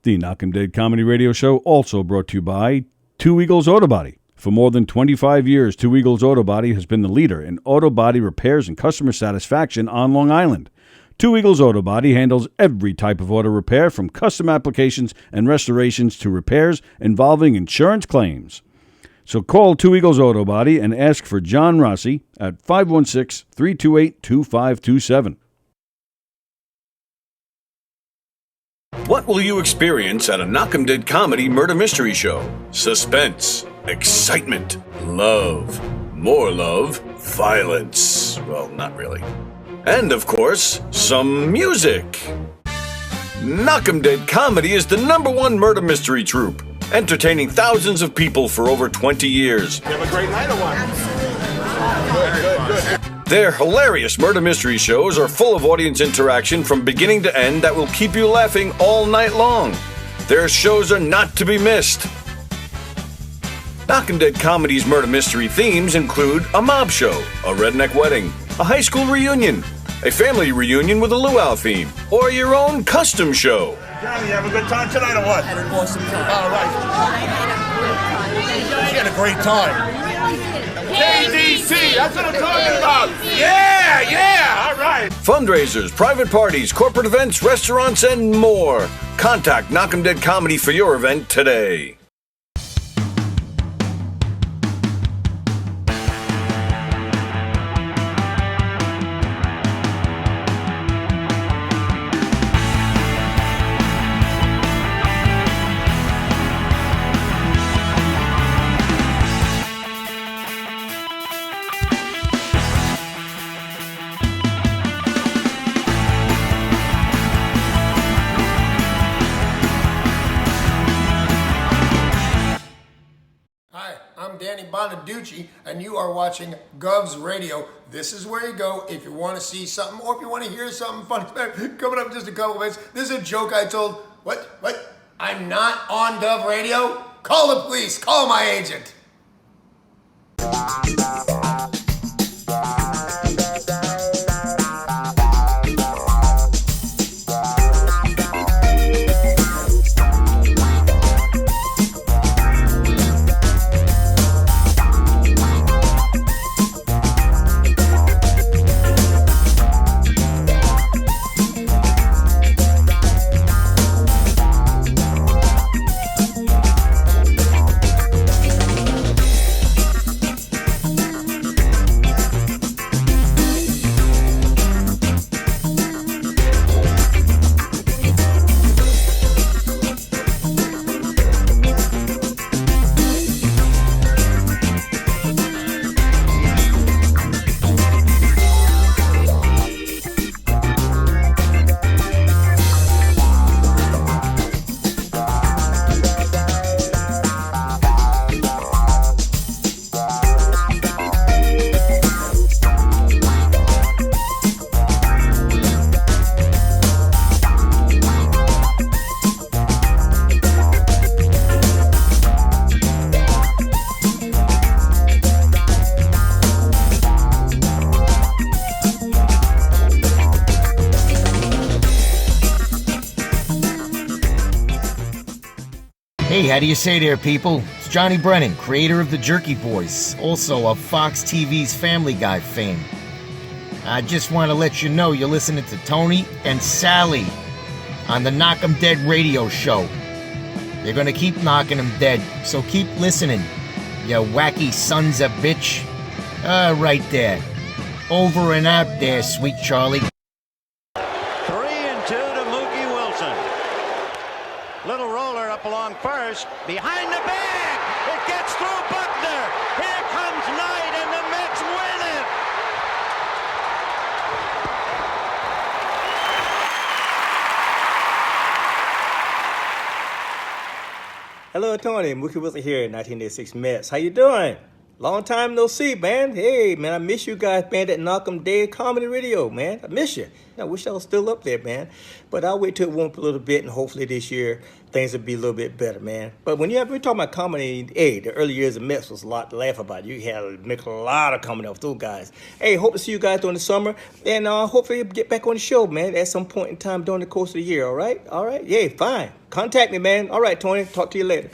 The Knock 'em Dead Comedy Radio Show also brought to you by Two Eagles Auto Body. For more than 25 years, Two Eagles Auto Body has been the leader in auto body repairs and customer satisfaction on Long Island. Two Eagles Auto Body handles every type of auto repair, from custom applications and restorations to repairs involving insurance claims. So call Two Eagles Auto Body and ask for John Rossi at 516-328-2527. What will you experience at a Knock 'em Dead comedy murder mystery show? Suspense, excitement, love, more love, violence. Well, not really. And, of course, some music. Knock 'em Dead Comedy is the #1 murder mystery troupe, entertaining thousands of people for over 20 years. You have a great night or what? Good. Their hilarious murder mystery shows are full of audience interaction from beginning to end that will keep you laughing all night long. Their shows are not to be missed. Knock 'em Dead Comedy's murder mystery themes include a mob show, a redneck wedding, a high school reunion, a family reunion with a luau theme, or your own custom show. Johnny, you have a good time tonight or what? I had an awesome time. All right. You had a great time. KDC, that's what I'm talking about. Yeah, all right. Fundraisers, private parties, corporate events, restaurants, and more. Contact Knock 'em Dead Comedy for your event today. And you are watching Gov's Radio. This is where you go if you want to see something or if you want to hear something funny. Coming up in just a couple minutes. This is a joke I told. What? I'm not on Gov Radio? Call the police. Call my agent. Hey, how do you say there, people? It's Johnny Brennan, creator of the Jerky Boys, also of Fox TV's Family Guy fame. I just want to let you know you're listening to Tony and Sally on the Knock 'em Dead radio show. They're going to keep knocking 'em dead, so keep listening, you wacky sons of bitch. Right there. Over and out there, sweet Charlie. 3-2 to Mookie Wilson. Little roller up along first. Behind the bag. It gets through Buckner. Here comes Knight, and the Mets win it. Hello, Tony. Mookie Wilson here, 1986 Mets. How you doing? Long time no see, man. Hey, man, I miss you guys, man, that Knock 'em Dead Comedy Radio, man. I miss you. I wish I was still up there, man. But I'll wait till it warm up a little bit, and hopefully this year things will be a little bit better, man. But when we're talking about comedy, hey, the early years of Mets was a lot to laugh about. You had to make a lot of comedy off those guys. Hey, hope to see you guys during the summer, and hopefully get back on the show, man, at some point in time during the course of the year, all right? All right? Yeah, fine. Contact me, man. All right, Tony. Talk to you later.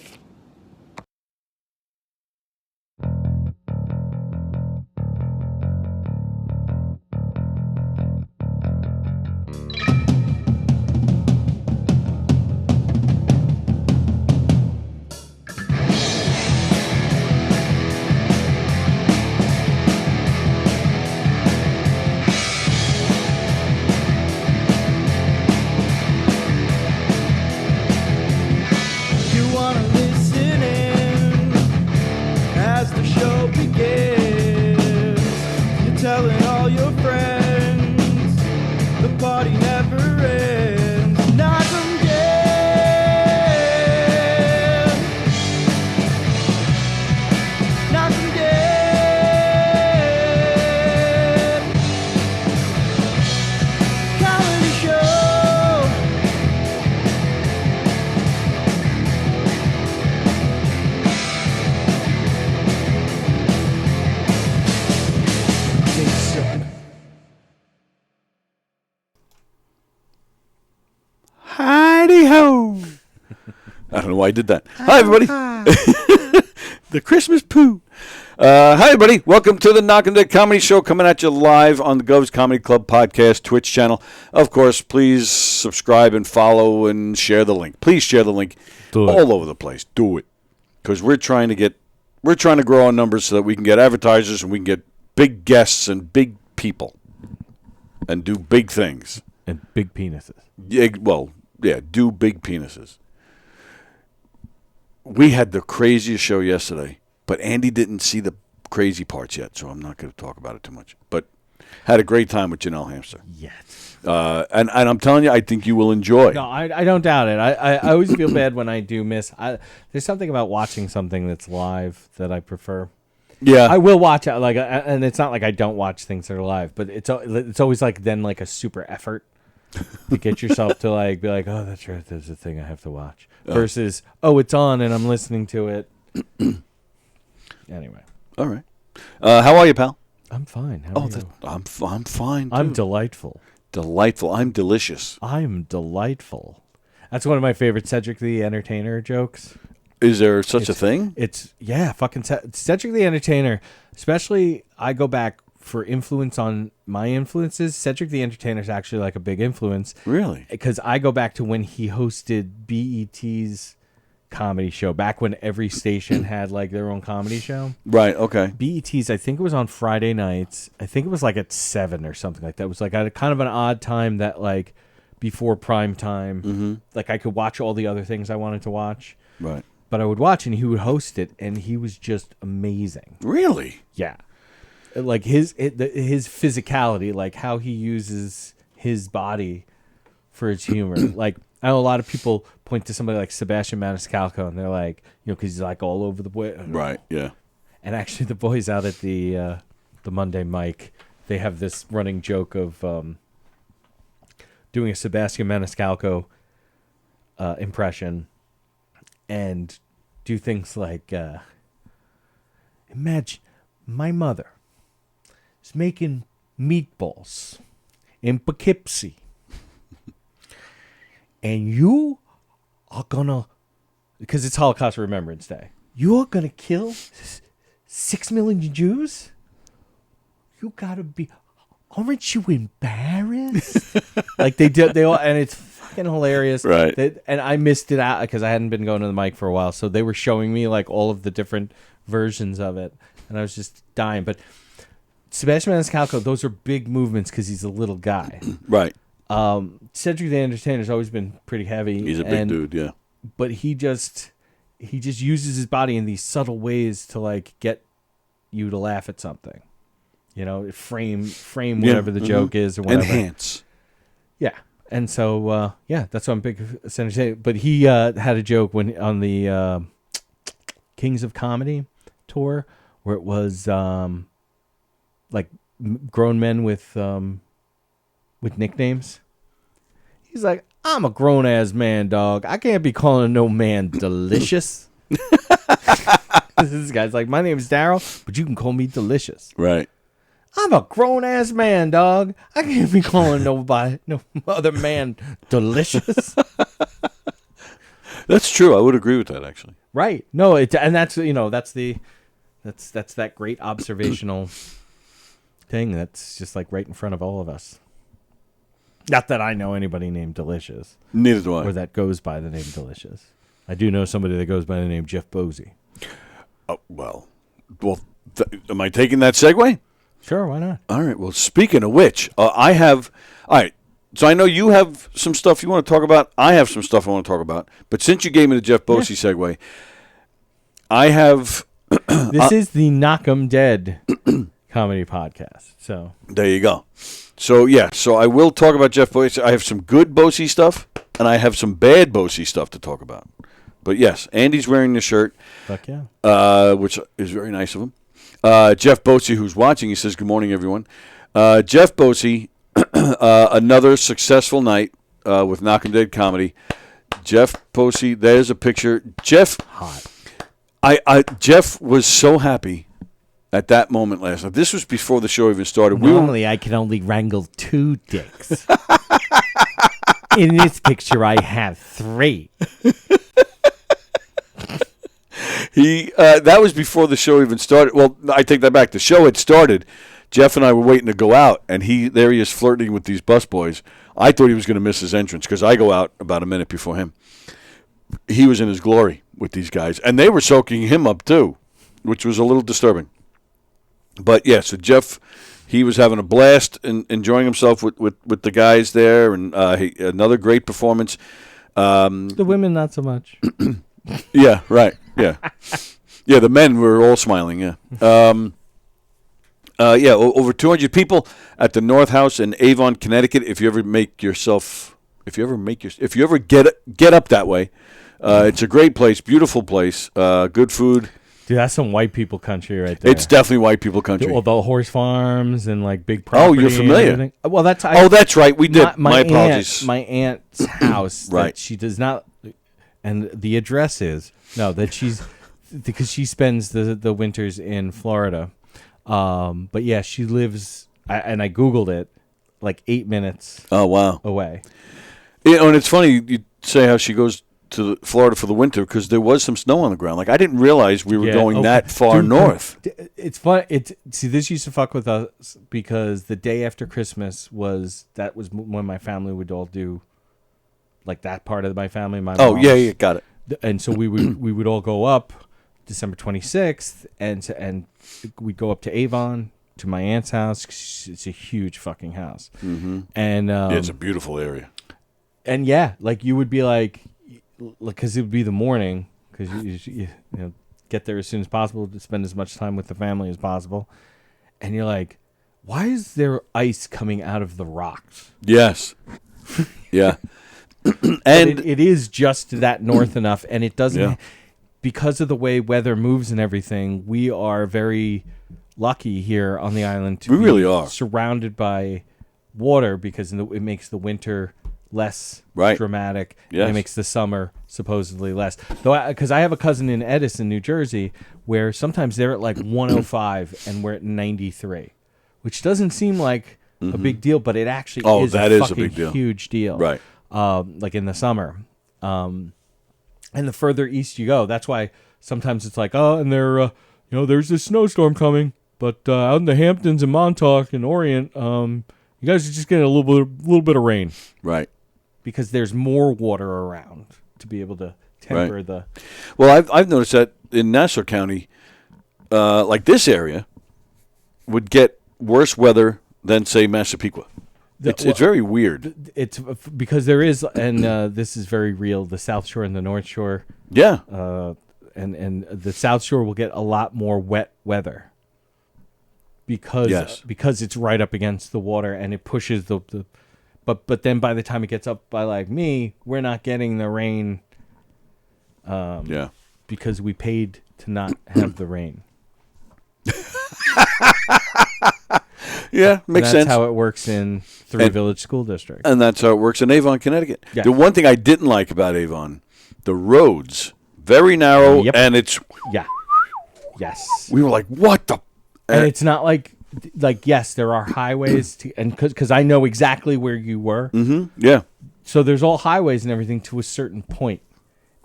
Hidey-ho! I don't know why I did that. Hi, everybody. The Christmas poo. Hi, everybody. Welcome to the Knock 'em Dead Comedy Show, coming at you live on the Gov's Comedy Club podcast Twitch channel. Of course, please subscribe and follow and share the link. Please share the link all over the place. Do it. Because we're trying to grow our numbers so that we can get advertisers and we can get big guests and big people and do big things. And big penises. Yeah, well, yeah, do big penises. We had the craziest show yesterday, but Andy didn't see the crazy parts yet, so I'm not going to talk about it too much. But had a great time with Janelle Hamster. Yes. And I'm telling you, I think you will enjoy. No, I don't doubt it. I always feel bad when I do miss. There's something about watching something that's live that I prefer. Yeah. I will watch it, and it's not like I don't watch things that are live, but it's always like then like a super effort to get yourself to like be like, oh, that's right, there's a thing I have to watch. Versus, oh, it's on and I'm listening to it. Anyway. All right. How are you, pal? I'm fine. How are you? I'm fine, too. I'm delightful. Delightful. I'm delicious. I'm delightful. That's one of my favorite Cedric the Entertainer jokes. Is there such a thing? Fucking Cedric the Entertainer. Especially, I go back for influence on my influences. Cedric the Entertainer is actually like a big influence. Really? Because I go back to when he hosted BET's comedy show, back when every station had like their own comedy show. Right, okay. BET's, I think it was on Friday nights. I think it was like at 7 or something like that. It was like at a kind of an odd time that like before prime time. Mm-hmm. Like I could watch all the other things I wanted to watch. Right. But I would watch and he would host it and he was just amazing. Really? Yeah. Like his physicality, like how he uses his body for his humor. Like I know a lot of people point to somebody like Sebastian Maniscalco and they're like, because he's like all over the boy. Right, yeah. And actually the boys out at the Monday mic, they have this running joke of doing a Sebastian Maniscalco impression and do things like, imagine my mother is making meatballs in Poughkeepsie. And you are gonna, because it's Holocaust Remembrance Day, you're gonna kill 6 million Jews? You gotta be, aren't you embarrassed? Like they all, and it's fucking hilarious. Right. And I missed it out because I hadn't been going to the mic for a while. So they were showing me like all of the different versions of it. And I was just dying. But Sebastian Maniscalco, those are big movements because he's a little guy. Right. Cedric the Entertainer's always been pretty heavy. He's a big dude, yeah. But he just uses his body in these subtle ways to like get you to laugh at something. You know, frame whatever the joke is or whatever. Enhance. Yeah. And so that's why I'm big Cedric. But he had a joke when on the Kings of Comedy tour where it was like grown men with nicknames. He's like, I'm a grown ass man, dog. I can't be calling no man delicious. This guy's like, my name is Daryl, but you can call me Delicious. Right. I'm a grown ass man, dog. I can't be calling no other man delicious. That's true. I would agree with that, actually. Right. No, and that's that's that great observational thing that's just like right in front of all of us. Not that I know anybody named Delicious. Neither do I. Or that goes by the name Delicious. I do know somebody that goes by the name Jeff Bosey. Oh, well, am I taking that segue? Sure, why not? All right. Well, speaking of which, I have. All right. So I know you have some stuff you want to talk about. I have some stuff I want to talk about. But since you gave me the Jeff Bosey segue, I have. This is the Knock 'em Dead comedy podcast. So there you go. So so I will talk about Jeff Bosey. I have some good Bosey stuff, and I have some bad Bosey stuff to talk about. But yes, Andy's wearing the shirt. Fuck yeah. Which is very nice of him. Jeff Bosey, who's watching, he says, good morning, everyone. Jeff Bosey, another successful night with Knock 'em Dead Comedy. Jeff Bosey, there's a picture. Jeff, hot. Jeff was so happy at that moment last night. This was before the show even started. Normally, I can only wrangle 2 dicks. In this picture, I have 3. That was before the show even started. Well, I take that back. The show had started. Jeff and I were waiting to go out, and there he is flirting with these busboys. I thought he was going to miss his entrance because I go out about a minute before him. He was in his glory with these guys, and they were soaking him up too, which was a little disturbing. But yeah, so Jeff, he was having a blast and enjoying himself with the guys there, and another great performance. The women, not so much. Yeah, right. Yeah. Yeah, the men were all smiling, yeah. Over 200 people at the North House in Avon, Connecticut. If you ever get up that way, it's a great place, beautiful place, good food. Dude, that's some white people country right there. It's definitely white people country. All the horse farms and like big property. Oh, you're familiar. Well, that's right. We did. My apologies. My aunt's house. Right. She does not. And the address is because she spends the winters in Florida. But yeah, she lives, and I Googled it, like 8 minutes. Oh, wow. Away. And it's funny you say how she goes to Florida for the winter because there was some snow on the ground. Like I didn't realize we were going that far north. It's fun. This used to fuck with us because the day after Christmas was when my family would all do. Like that part of my family, my mom's. Yeah, got it. And so we would all go up December 26th, and we'd go up to Avon to my aunt's house. It's a huge fucking house, and it's a beautiful area. And yeah, like you would be like, because it would be the morning, because you get there as soon as possible to spend as much time with the family as possible, and you're like, why is there ice coming out of the rocks? Yes, yeah. And it is just that north enough, and it doesn't because of the way weather moves and everything. We are very lucky here on the island to really are surrounded by water because it makes the winter less dramatic. Yes. And it makes the summer supposedly less. Though, because I have a cousin in Edison, New Jersey, where sometimes they're at like 105 and we're at 93, which doesn't seem like a big deal, but it actually is a big deal. Huge deal. Right. Like in the summer. And the further east you go, that's why sometimes it's like, and there's this snowstorm coming, but out in the Hamptons and Montauk and Orient, you guys are just getting a little bit of rain. Right. Because there's more water around to be able to temper the... Well, I've noticed that in Nassau County, like this area, would get worse weather than, say, Massapequa. It's very weird. It's because there is, and this is very real, the South Shore and the North Shore. Yeah. And the South Shore will get a lot more wet weather because it's right up against the water and it pushes but then by the time it gets up by like me, we're not getting the rain. Because we paid to not have the rain. Yeah, makes that's sense. how it works in Three Village School District. And that's how it works in Avon, Connecticut. Yeah. The one thing I didn't like about Avon, the roads, very narrow, Yep. and it's... Yeah. Yes. We were like, what the... And it's not like yes, there are highways, and because I know exactly where you were. Mm-hmm. Yeah. So there's all highways and everything to a certain point.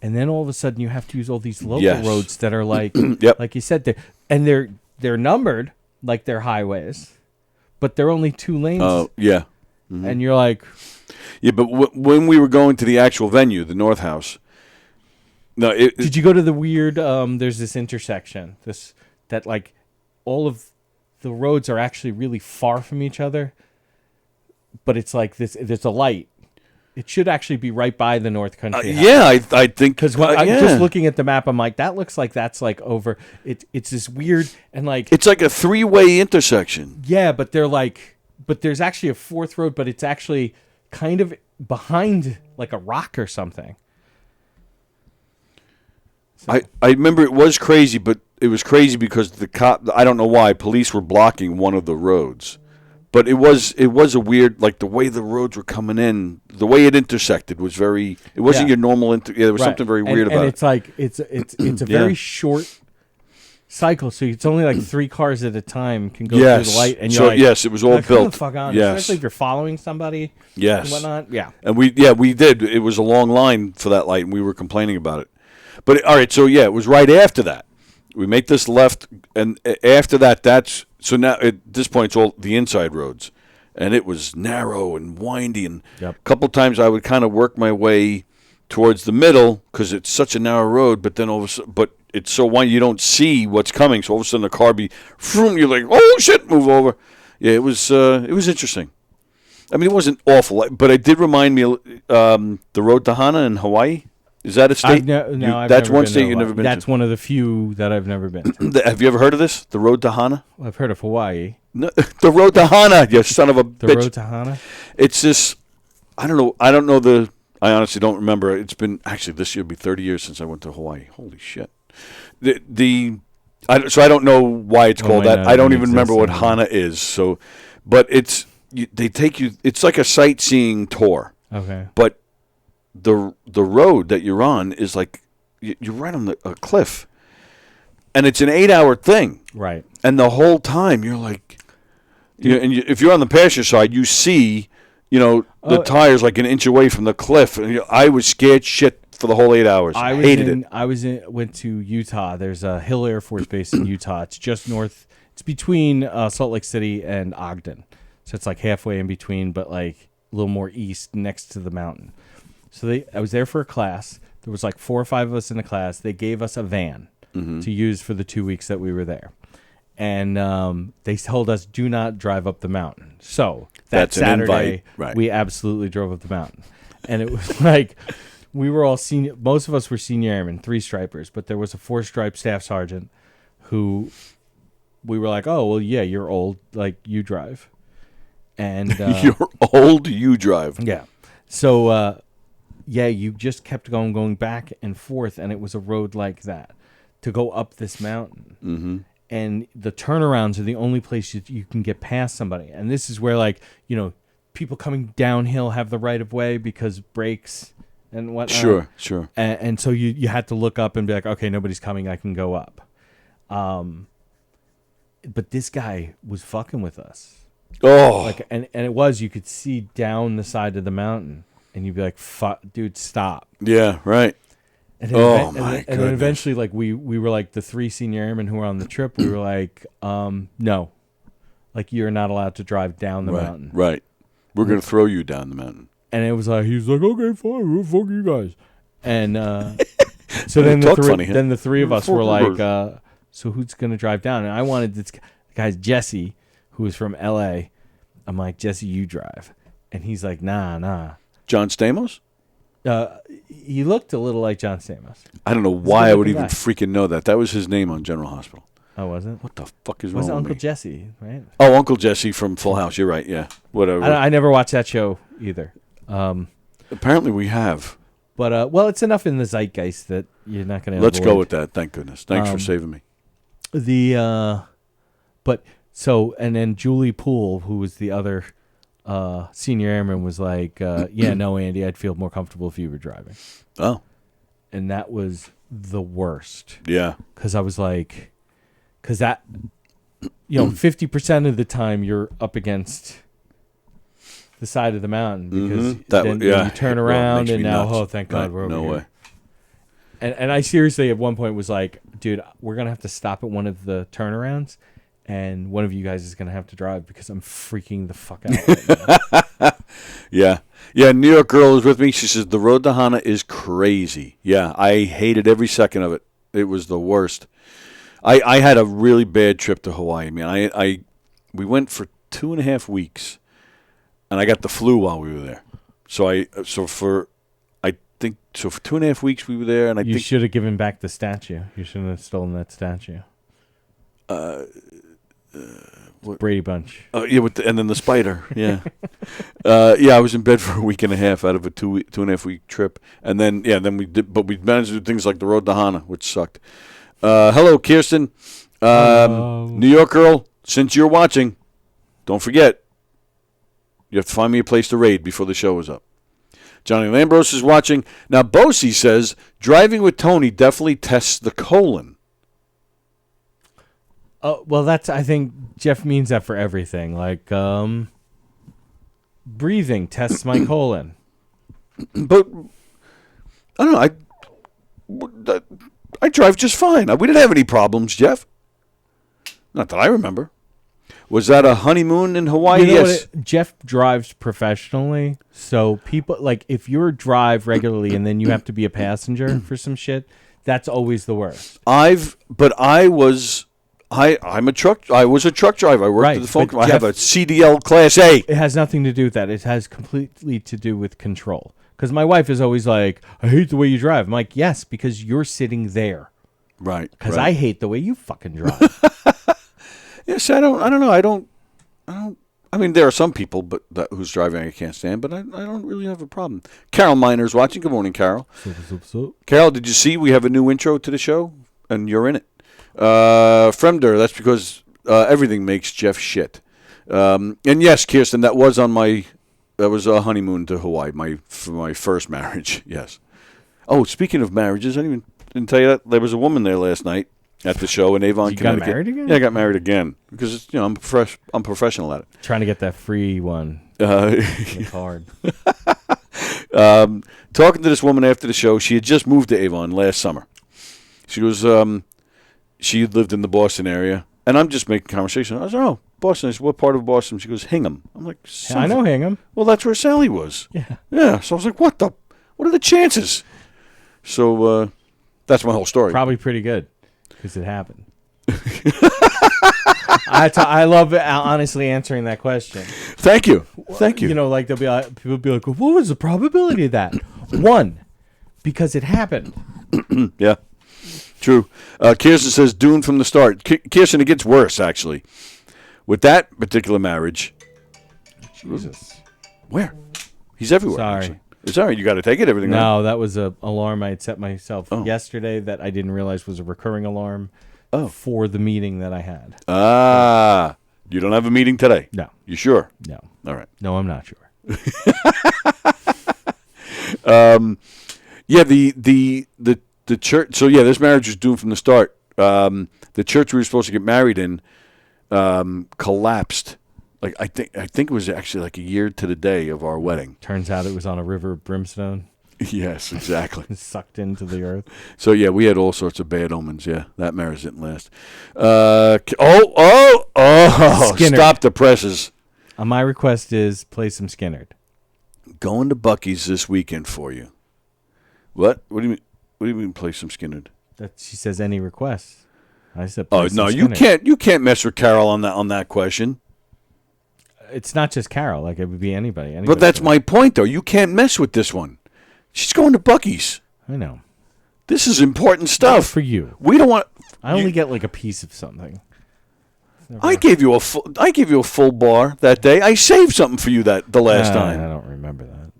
And then all of a sudden you have to use all these local roads that are like, Yep. like you said, they're numbered like they're highways, but they're only 2 lanes. Oh, yeah. And you're like, Yeah, but when we were going to the actual venue, the North House, did you go to the weird, there's this intersection, that like all of the roads are actually really far from each other, but it's like there's a light. It should actually be right by the North Country House. Yeah, I think... Because I'm just looking at the map, I'm like, that looks like that's like over. It's this weird, and like... It's like a 3-way intersection. Yeah, but there's actually a 4th road, but it's actually kind of behind like a rock or something. I remember it was crazy, but it was crazy because I don't know why, police were blocking one of the roads. But it was a weird, like the way the roads were coming in, the way it intersected was very, it wasn't your normal, there was something very weird about it. And it's like, it's a very short cycle, so it's only like 3 cars at a time can go through the light. And you're like, yes, it was all like, built. come the fuck on. Yes. Especially if you're following somebody and whatnot. Yeah. And we did. It was a long line for that light, and we were complaining about it. But, all right, so, it was right after that. We make this left, and after that, so now at this point it's all the inside roads, and it was narrow and windy, and a couple times I would kind of work my way towards the middle because it's such a narrow road, but then but it's so windy you don't see what's coming, so all of a sudden the car you're like, oh shit, move over. Yeah, it was interesting. I mean, it wasn't awful, but it did remind me the road to Hana in Hawaii. Is that a state? That's one state you've never been to. That's one of the few that I've never been to. Have you ever heard of this? The road to Hana? Well, I've heard of Hawaii. No, the road to Hana, you son of a bitch. The road to Hana? It's this, I don't know I honestly don't remember. It's been, actually this year will be 30 years since I went to Hawaii. Holy shit. So I don't know why it's called that. I don't even remember what Hana is. So, but they take you, it's like a sightseeing tour. Okay. But the road that you're on is like you're right on a cliff, and it's an 8-hour thing. Right. And the whole time you're like, if you're on the passenger side, you see, the tires like an inch away from the cliff, and I was scared shit for the whole 8 hours. I hated it. I went to Utah. There's a Hill Air Force Base in Utah. It's just north. It's between Salt Lake City and Ogden, so it's like halfway in between, but like a little more east, next to the mountain. So I was there for a class. There was like 4 or 5 of us in the class. They gave us a van to use for the 2 weeks that we were there. And they told us, do not drive up the mountain. So that Saturday, we absolutely drove up the mountain. And it was like, we were all senior. Most of us were senior airmen, 3 stripers. But there was a 4-stripe staff sergeant who we were like, oh, well, yeah, you're old. Like, you drive. And you're old, you drive. Yeah. So, you just kept going back and forth, and it was a road like that to go up this mountain. Mm-hmm. And the turnarounds are the only place you can get past somebody. And this is where, like, people coming downhill have the right of way because brakes and whatnot. Sure. And so you had to look up and be like, okay, nobody's coming, I can go up. But this guy was fucking with us. Oh. Like, and it was, you could see down the side of the mountain. And you'd be like, "Fuck, dude, stop!" Yeah, right. And then, and then eventually, like we were like the 3 senior airmen who were on the trip. We were like, "No, like you're not allowed to drive down the mountain." Right. We're gonna throw you down the mountain. And it was like he was like, "Okay, fine, we'll fuck you guys." And so then the 3 of us were like, "So who's gonna drive down?" And I wanted this guy's Jesse, who was from L.A. I'm like, "Jesse, you drive," and he's like, "Nah." John Stamos? He looked a little like John Stamos. I don't know why I would even freaking know that. That was his name on General Hospital. Oh, was it? What the fuck is wrong with me? Was it Uncle Jesse, right? Oh, Uncle Jesse from Full House. You're right, yeah. Whatever. I never watched that show either. Apparently we have. But, well, it's enough in the zeitgeist that you're not going to Let's go with that, thank goodness. Thanks for saving me. But, So, and then Julie Poole, who was the other senior airman, was like, yeah, no, Andy, I'd feel more comfortable if you were driving. Oh. And that was the worst. Yeah. Because I was like, because that, 50% of the time you're up against the side of the mountain because then you turn around and now, nuts. Thank God we're over here. No way. And I seriously at one point was like, dude, we're going to have to stop at one of the turnarounds and one of you guys is going to have to drive because I'm freaking the fuck out right now. Yeah. Yeah, New York girl is with me. She says, the road to Hana is crazy. Yeah, I hated every second of it. It was the worst. I had a really bad trip to Hawaii, man. We went for 2.5 weeks, and I got the flu while we were there. So for 2.5 weeks we were there, and you should have given back the statue. You shouldn't have stolen that statue. Brady Bunch. Yeah, and then the spider. Yeah, I was in bed for a week and a half out of a 2.5 week trip, and then we did, but we managed to do things like the road to Hana, which sucked. Hello, Kirsten, New York girl. Since you're watching, don't forget you have to find me a place to raid before the show is up. Johnny Lambros is watching now. Bosie says driving with Tony definitely tests the colon. Oh, well, I think Jeff means that for everything. Like, breathing tests my colon. But, I don't know, I drive just fine. We didn't have any problems, Jeff. Not that I remember. Was that a honeymoon in Hawaii? Yes. Jeff drives professionally, so people, like, if you drive regularly and then you have to be a passenger for some shit, that's always the worst. I was a truck driver. I worked at the phone company. I have a CDL Class A. It has nothing to do with that. It has completely to do with control. Because my wife is always like, I hate the way you drive. I'm like, yes, because you're sitting there. Right. Because I hate the way you fucking drive. Yes, I don't know. I mean, there are some people who's driving I can't stand, but I don't really have a problem. Carol Miner's watching. Good morning, Carol. Carol, did you see we have a new intro to the show? And you're in it. Fremder, that's because everything makes Jeff shit. And yes, Kirsten, that was a honeymoon to Hawaii, for my first marriage. Yes. Oh, speaking of marriages, I didn't tell you that there was a woman there last night at the show in Avon, Connecticut. Got married again? Yeah, I got married again because I'm professional at it. Trying to get that free one. The card. Talking to this woman after the show, she had just moved to Avon last summer. She was she had lived in the Boston area, and I'm just making conversation. I said, "Oh, Boston." I said, "What part of Boston?" She goes, "Hingham." I'm like, I know Hingham. Well, that's where Sally was. Yeah. Yeah. So I was like, "What are the chances?" So that's my whole story. Probably pretty good because it happened. I love honestly answering that question. Thank you. Thank you. Like people be like, "What was the probability of that?" 1, because it happened. Yeah. True. Kirsten says, Dune from the start. Kirsten, it gets worse, actually. With that particular marriage. Jesus. Where? He's everywhere. Sorry. Actually. It's all right. You got to take it. Everything. No, that was an alarm I had set myself yesterday that I didn't realize was a recurring alarm for the meeting that I had. Ah. You don't have a meeting today? No. You sure? No. All right. No, I'm not sure. Yeah, the church. So yeah, this marriage was doomed from the start. The church we were supposed to get married in collapsed. Like I think it was actually like a year to the day of our wedding. Turns out it was on a river of brimstone. Yes, exactly. Sucked into the earth. So yeah, we had all sorts of bad omens. Yeah, that marriage didn't last. Skinner. Stop the presses. My request is play some Skinner. Going to Buc-ee's this weekend for you. What? What do you mean? What do you mean play some Skinner? That she says any requests. I said. Oh no, you can't mess with Carol on that question. It's not just Carol. Like it would be anybody. But that's my point, though. You can't mess with this one. She's going to Buc-ee's. I know. This is important stuff for you. We don't want. I only get like a piece of something. I gave you a full bar that day. I saved something for you the last time. I don't remember that.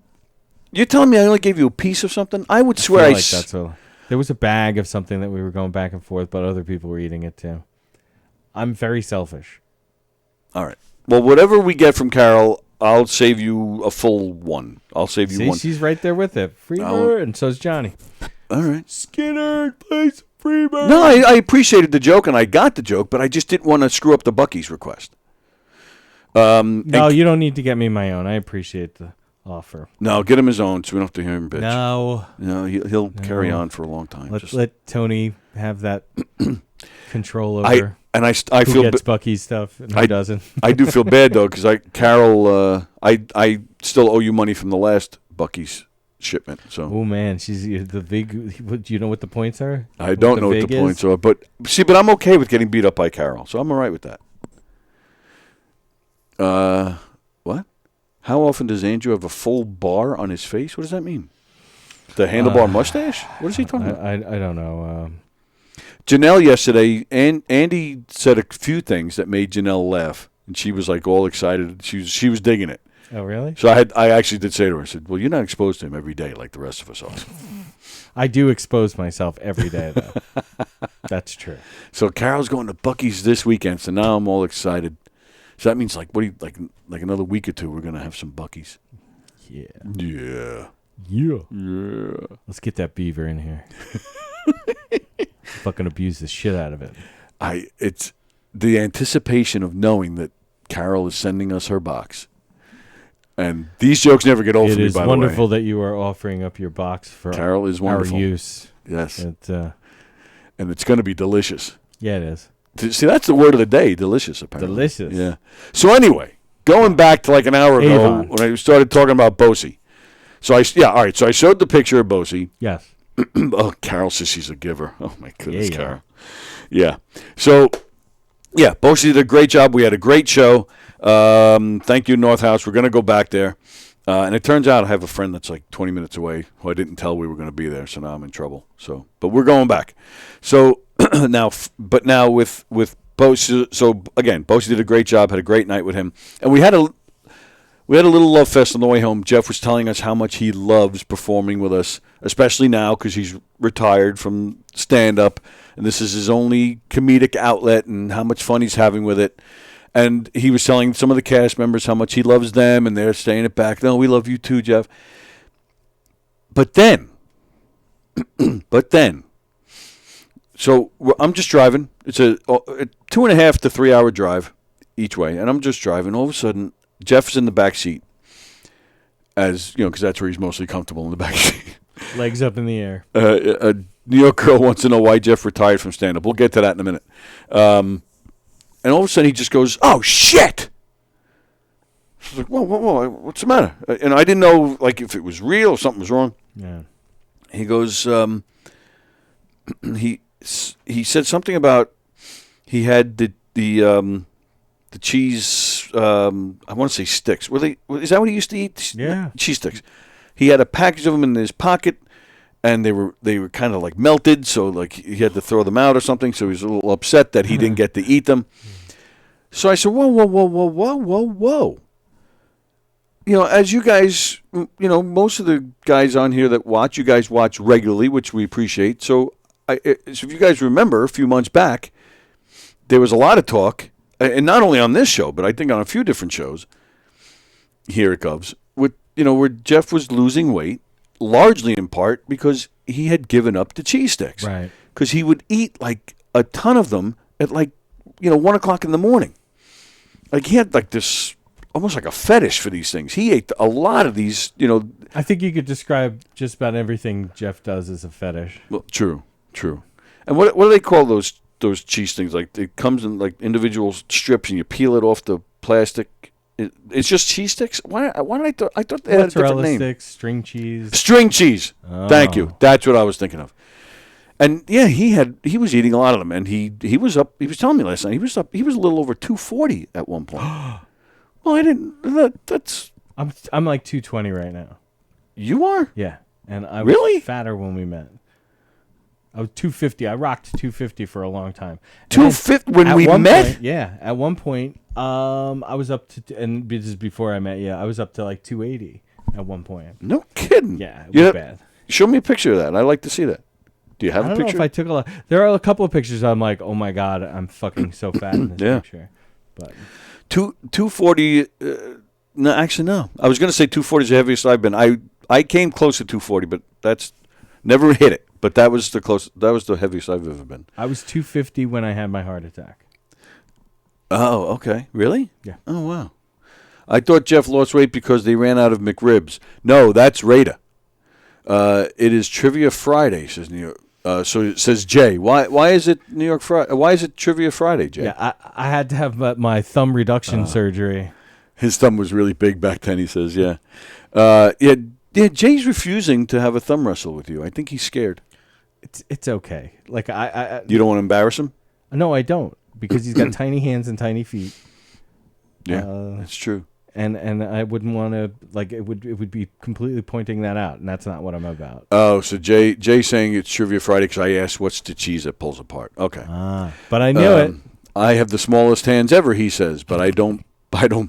You're telling me I only gave you a piece of something? I would swear there was a bag of something that we were going back and forth, but other people were eating it too. I'm very selfish. All right. Well, whatever we get from Carol, I'll save you a full one. I'll save you See, one. she's right there with it. Freebird, and so's Johnny. All right. Skinner, play some Freebird. No, I appreciated the joke, and I got the joke, but I just didn't want to screw up the Bucky's request. No, you don't need to get me my own. I appreciate the offer. No, get him his own, so we don't have to hear him bitch. No, he'll carry on for a long time. Let Tony have that control over. I who feel gets Bucky's stuff and who doesn't. I do feel bad though, because Carol, I still owe you money from the last Bucky's shipment. So. Oh man, she's the big. Do you know what the points are? I don't know what the points are, but I'm okay with getting beat up by Carol, so I'm all right with that. What? How often does Andrew have a full bar on his face? What does that mean? The handlebar mustache? What is he talking about? I don't know. Janelle yesterday, and Andy said a few things that made Janelle laugh, and she was like all excited. She was digging it. Oh really? So I actually did say to her, I said, "Well, you're not exposed to him every day like the rest of us are." I do expose myself every day though. That's true. So Carol's going to Bucky's this weekend, so now I'm all excited. So that means like another week or two we're gonna have some Bucky's. Yeah. Yeah. Yeah. Yeah. Let's get that beaver in here. Fucking abuse the shit out of it. It's the anticipation of knowing that Carol is sending us her box. And these jokes never get old for me, by the way. It is wonderful that you are offering up your box for Carol is wonderful. our use. Yes. And it's going to be delicious. Yeah, it is. See, that's the word of the day, delicious, apparently. Delicious. Yeah. So anyway, going back to like an hour ago Avon. when I started talking about Bosie. So all right. So I showed the picture of Bosie. Yes. Oh, Carol says she's a giver. Oh my goodness, Yeah, Carol. Yeah. So, yeah, Bosie did a great job. We had a great show. Thank you, North House. We're going to go back there. And it turns out I have a friend that's like 20 minutes away who I didn't tell we were going to be there, so now I'm in trouble. So, but we're going back. So now with Bosie. So again, Bosie did a great job. Had a great night with him, and we had a little love fest on the way home. Jeff was telling us how much he loves performing with us, especially now because he's retired from stand-up, and this is his only comedic outlet, and how much fun he's having with it. And he was telling some of the cast members how much he loves them, and they're saying it back. No, we love you too, Jeff. But then, so I'm just driving. It's a 2.5 to 3 hour drive each way, and I'm just driving. All of a sudden, Jeff's in the back seat, as you know, because that's where he's mostly comfortable, in the back seat. Legs up in the air. A New York girl wants to know why Jeff retired from stand-up. We'll get to that in a minute. And all of a sudden, he just goes, "Oh shit!" I was like, "Whoa, what's the matter?" And I didn't know, like, if it was real or something was wrong. Yeah. He goes, he said something about he had the cheese. I want to say sticks. Is that what he used to eat? Yeah. Cheese sticks. He had a package of them in his pocket, and they were kind of like melted, so like he had to throw them out or something. So he was a little upset that he didn't get to eat them. So I said, whoa. You know, as you guys, you know, most of the guys on here that watch, you guys watch regularly, which we appreciate. So if you guys remember, a few months back, there was a lot of talk, and not only on this show, but I think on a few different shows here at Govs, where Jeff was losing weight, largely in part because he had given up the cheese sticks. Right. Because he would eat like a ton of them at 1 o'clock in the morning. Like he had like this, almost like a fetish for these things. He ate a lot of these, I think you could describe just about everything Jeff does as a fetish. Well, true. And what do they call those cheese things? Like it comes in like individual strips and you peel it off the plastic. It's just cheese sticks. Why I thought they had a different Mozzarella name. sticks, string cheese. String cheese. Oh. Thank you. That's what I was thinking of. And yeah, he was eating a lot of them, and he was up. He was telling me last night he was up. He was a little over 240 at one point. Well, I didn't. That's. I'm like 220 right now. You are? Yeah, and I was Really? fatter when we met. I was 250. I rocked 250 for a long time. 250 when we met? Point, yeah, at one point, I was up to, and this is before I met you. I was up to like 280 at one point. No kidding. Yeah, it was bad. Show me a picture of that. I'd like to see that. Do you have I a don't know picture? if I took a lot. There are a couple of pictures I'm like, oh my God, I'm fucking so fat in this Yeah. picture. But 240. No, actually, no. I was going to say 240 is the heaviest I've been. I came close to 240, but that's never hit it. But that was the heaviest I've ever been. I was 250 when I had my heart attack. Oh, okay. Really? Yeah. Oh, wow. I thought Jeff lost weight because they ran out of McRibs. No, that's Rada. It is Trivia Friday, says New York. So it says Jay. Why is it New York Friday? Why is it Trivia Friday, Jay? Yeah, I had to have my thumb reduction surgery. His thumb was really big back then, he says, yeah. Yeah, Jay's refusing to have a thumb wrestle with you. I think he's scared. It's okay. Like I You don't want to embarrass him? No, I don't, because he's got tiny hands and tiny feet. Yeah, that's true. And I wouldn't want to, like, it would be completely pointing that out, and that's not what I'm about. Oh, so Jay saying it's Trivia Friday because I asked what's the cheese that pulls apart. Okay. But I knew it. I have the smallest hands ever, he says, but I don't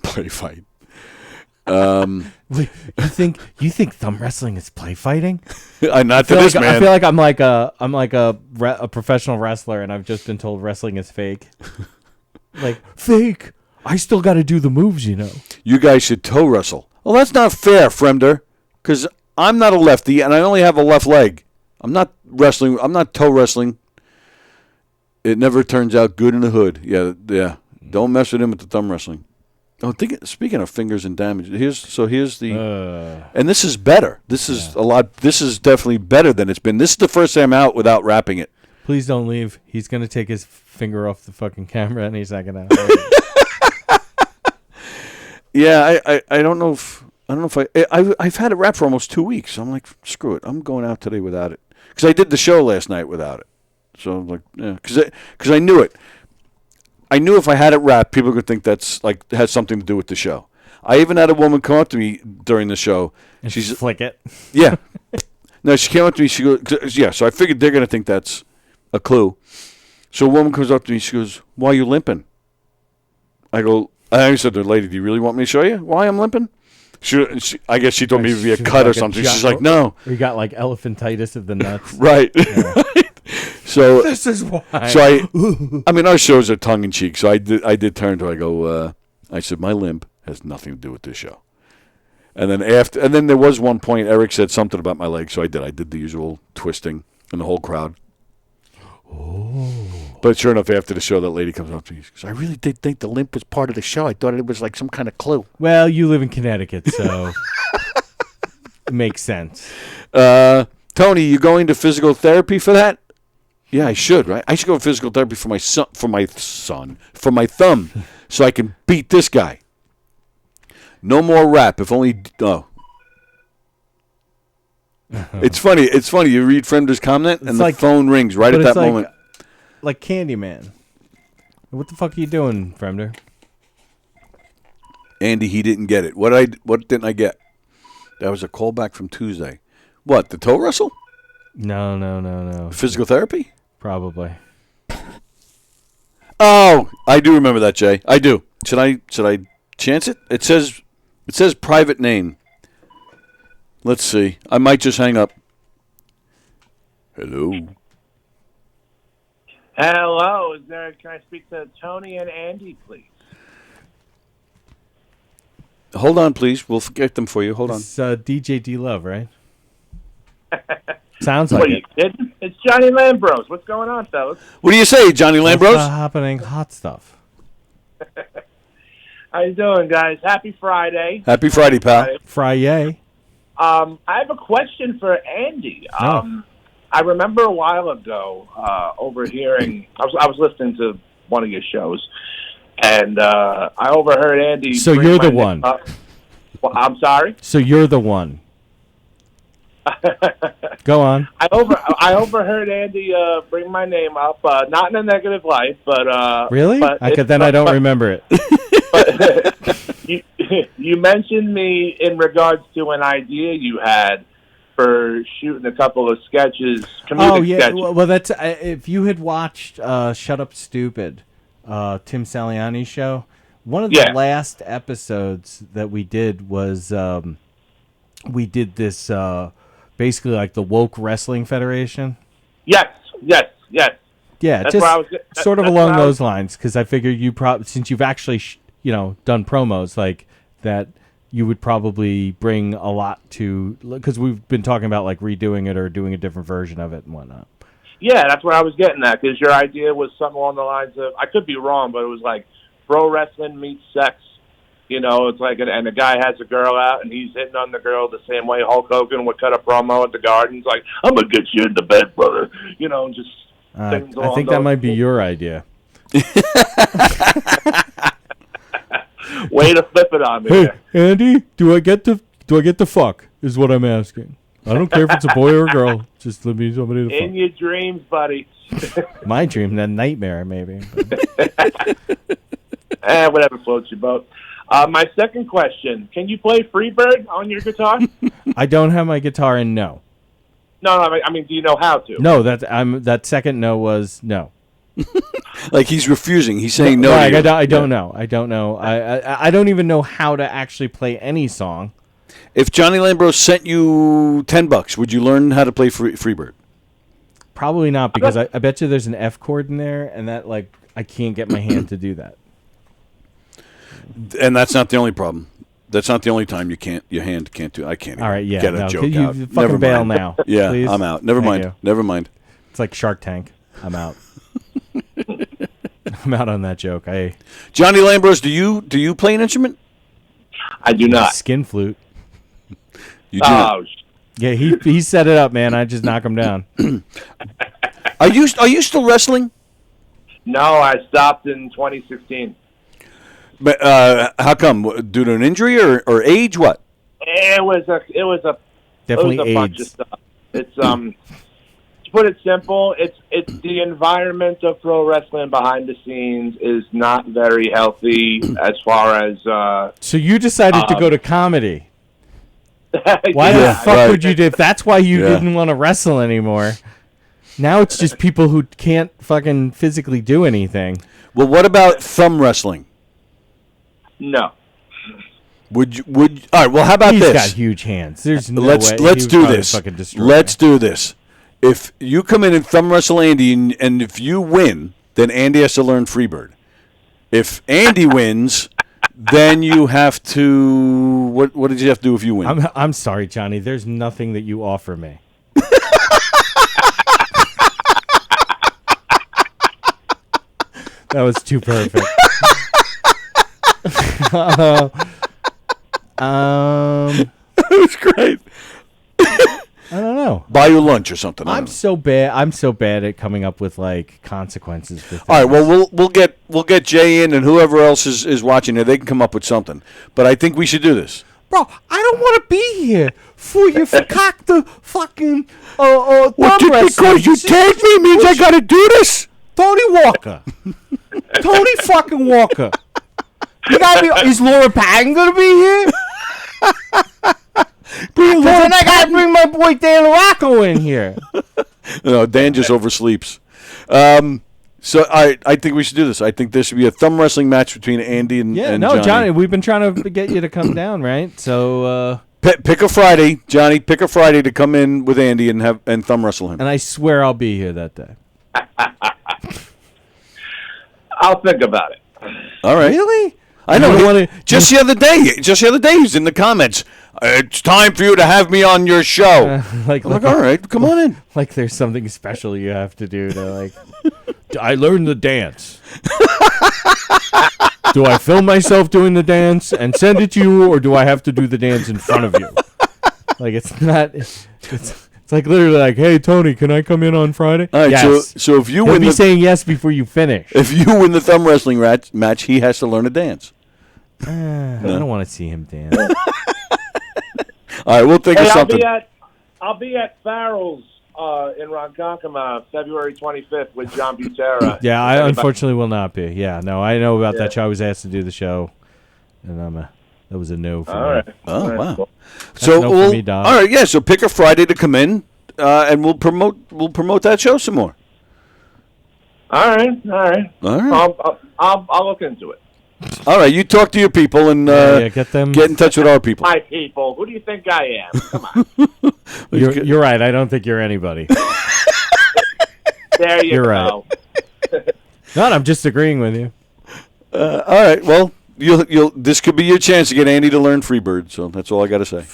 play fight. Wait, you think thumb wrestling is play fighting? Not to this man. I feel like I'm like a professional wrestler, and I've just been told wrestling is fake. Like, fake. I still got to do the moves, you know. You guys should toe wrestle. Well, that's not fair, Fremder, because I'm not a lefty, and I only have a left leg. I'm not wrestling. I'm not toe wrestling. It never turns out good in the hood. Yeah. Don't mess with him with the thumb wrestling. Oh, speaking of fingers and damage, here's the, and this is better. This is a lot. This is definitely better than it's been. This is the first time out without wrapping it. Please don't leave. He's gonna take his finger off the fucking camera, and he's not gonna. Yeah, I don't know if I've had it wrapped for almost 2 weeks. So I'm like, screw it. I'm going out today without it because I did the show last night without it. So I'm like, yeah, because I knew it. I knew if I had it wrapped, people could think that's like has something to do with the show. I even had a woman come up to me during the show. And she's flick it. Yeah. No, she came up to me. She goes, yeah. So I figured they're gonna think that's a clue. So a woman comes up to me. She goes, "Why are you limping?" I said to the lady, "Do you really want me to show you why I'm limping?" I guess she told me it would be a cut or something. She's like, "No." You got like elephantitis of the nuts. Right. Yeah. So this is why. So I mean, our shows are tongue in cheek. So I did turn to her. I go, I said, my limp has nothing to do with this show. And then there was one point Eric said something about my leg, so I did the usual twisting in the whole crowd. Oh. But sure enough, after the show, that lady comes up to me. She goes, I really did think the limp was part of the show. I thought it was like some kind of clue. Well, you live in Connecticut, so it makes sense. Tony, you going to physical therapy for that? Yeah, I should, right? I should go to physical therapy for my thumb, so I can beat this guy. No more rap, if only. Oh. It's funny. You read Fremder's comment, and the phone rings right at that moment. Like Candyman. What the fuck are you doing, Fremder? Andy, he didn't get it. What didn't I get? That was a callback from Tuesday. What, the toe wrestle? No. Physical therapy? Probably. Oh, I do remember that, Jay. I do. Should I chance it? It says private name. Let's see. I might just hang up. Hello. Hello. Can I speak to Tony and Andy, please? Hold on, please. We'll get them for you. Hold on. It's DJ D Love, right? Sounds like what, it. You kidding? It's Johnny Lambros. What's going on, fellas? What do you say, Johnny Lambros? What's happening? Hot stuff. How you doing, guys? Happy Friday. Happy Friday, pal. Friday. I have a question for Andy. I remember a while ago overhearing. I was listening to one of your shows, and I overheard Andy. So you're the one. Well, I'm sorry. So you're the one. Go on. I overheard Andy bring my name up, not in a negative light, but really? I don't remember it. But you mentioned me in regards to an idea you had for shooting a couple of sketches. Sketches. Well, that's if you had watched Shut Up Stupid, Tim Saliani's show. One of the last episodes that we did was we did this. Basically, like the Woke Wrestling Federation. Yes. Yeah, that's just sort of along those lines, because I figure you probably, since you've actually done promos like that, you would probably bring a lot to, because we've been talking about like redoing it or doing a different version of it and whatnot. Yeah, that's what I was getting at, because your idea was something along the lines of, I could be wrong, but it was like pro wrestling meets sex. It's like, and the guy has a girl out, and he's hitting on the girl the same way Hulk Hogan would cut a promo at the Gardens, like, I'm going to get you in the bed, brother. Just things I think that might be your idea. Way to flip it on me. Hey, Andy, do I get the fuck? Is what I'm asking. I don't care if it's a boy or a girl. Just let me somebody to fuck. In your dreams, buddy. My dream, then nightmare, maybe. Whatever floats your boat. My second question: can you play Freebird on your guitar? I don't have my guitar in. No. No. I mean, do you know how to? No. That second no was no. Like he's refusing. He's saying no. I don't know. I don't know. I don't even know how to actually play any song. If Johnny Lambros sent you $10, would you learn how to play Freebird? Probably not, because I bet you there's an F chord in there, and that I can't get my hand to do that. And that's not the only problem. That's not the only time your hand can't do. I can't. All right, yeah. Get a joke you out. fucking Never bail mind. now. Yeah, please? I'm out. Never mind. Never mind. It's like Shark Tank. I'm out. I'm out on that joke. Johnny Lambros, do you play an instrument? I do not. Skin flute. You do not. Yeah, he set it up, man. I just knock him down. Are you still wrestling? No, I stopped in 2016. But how come? Due to an injury or age? What? It was a Definitely bunch of AIDS. stuff. It's to put it simple, it's the environment of pro wrestling behind the scenes is not very healthy as far as. So you decided to go to comedy. Why Yeah, the fuck would you do? If that's why you didn't want to wrestle anymore. Now it's just people who can't fucking physically do anything. Well, what about thumb wrestling? No. Would all right? Well, how about He's this? got huge hands. There's no let's way. let's He do would this. fucking destroy Let's me. do this. If you come in and thumb wrestle Andy, and if you win, then Andy has to learn Freebird. If Andy wins, then you have to. What did you have to do if you win? I'm sorry, Johnny. There's nothing that you offer me. That was too perfect. It was great. I don't know. Buy you lunch or something. I'm so bad at coming up with like consequences for things. All right. Well, we'll get Jay in and whoever else is watching there. They can come up with something. But I think we should do this. Bro, I don't want to be here for you for cock the fucking thumb wrestling. Because you tagged me means I got to do this. Tony Walker. Tony fucking Walker. Is Laura Patton going to be here? Then I got to bring my boy Dan Rocco in here. No, Dan just oversleeps. So I think we should do this. I think there should be a thumb wrestling match between Andy and Johnny. We've been trying to get you to come down, right? So pick a Friday, Johnny. Pick a Friday to come in with Andy and thumb wrestle him. And I swear I'll be here that day. I'll think about it. All right. Really? I know. Just the other day, he's in the comments. It's time for you to have me on your show. Like, all right, come on in. Like there's something special you have to do to like. I learned the dance. Do I film myself doing the dance and send it to you, or do I have to do the dance in front of you? Like it's not. It's like literally like, hey Tony, can I come in on Friday? All right, yes. so if you He'll win, be saying yes before you finish. If you win the thumb wrestling match, he has to learn a dance. I don't want to see him dance. All right, we'll think of something. I'll be at Farrell's in Ronkonkoma February 25th with John Butera. Yeah, I unfortunately will not be. Yeah, no, I know about that show. I was asked to do the show, and that was a no for me. All right. Oh, wow. No So for me, dog. all right, yeah. So pick a Friday to come in, and we'll promote that show some more. All right. I'll look into it. All right, you talk to your people and get them. Get in touch with our people. My people. Who do you think I am? Come on. You're right. I don't think you're anybody. There you You're go. right. No, I'm just agreeing with you. All right. Well, you'll. This could be your chance to get Andy to learn Freebird. So that's all I got to say.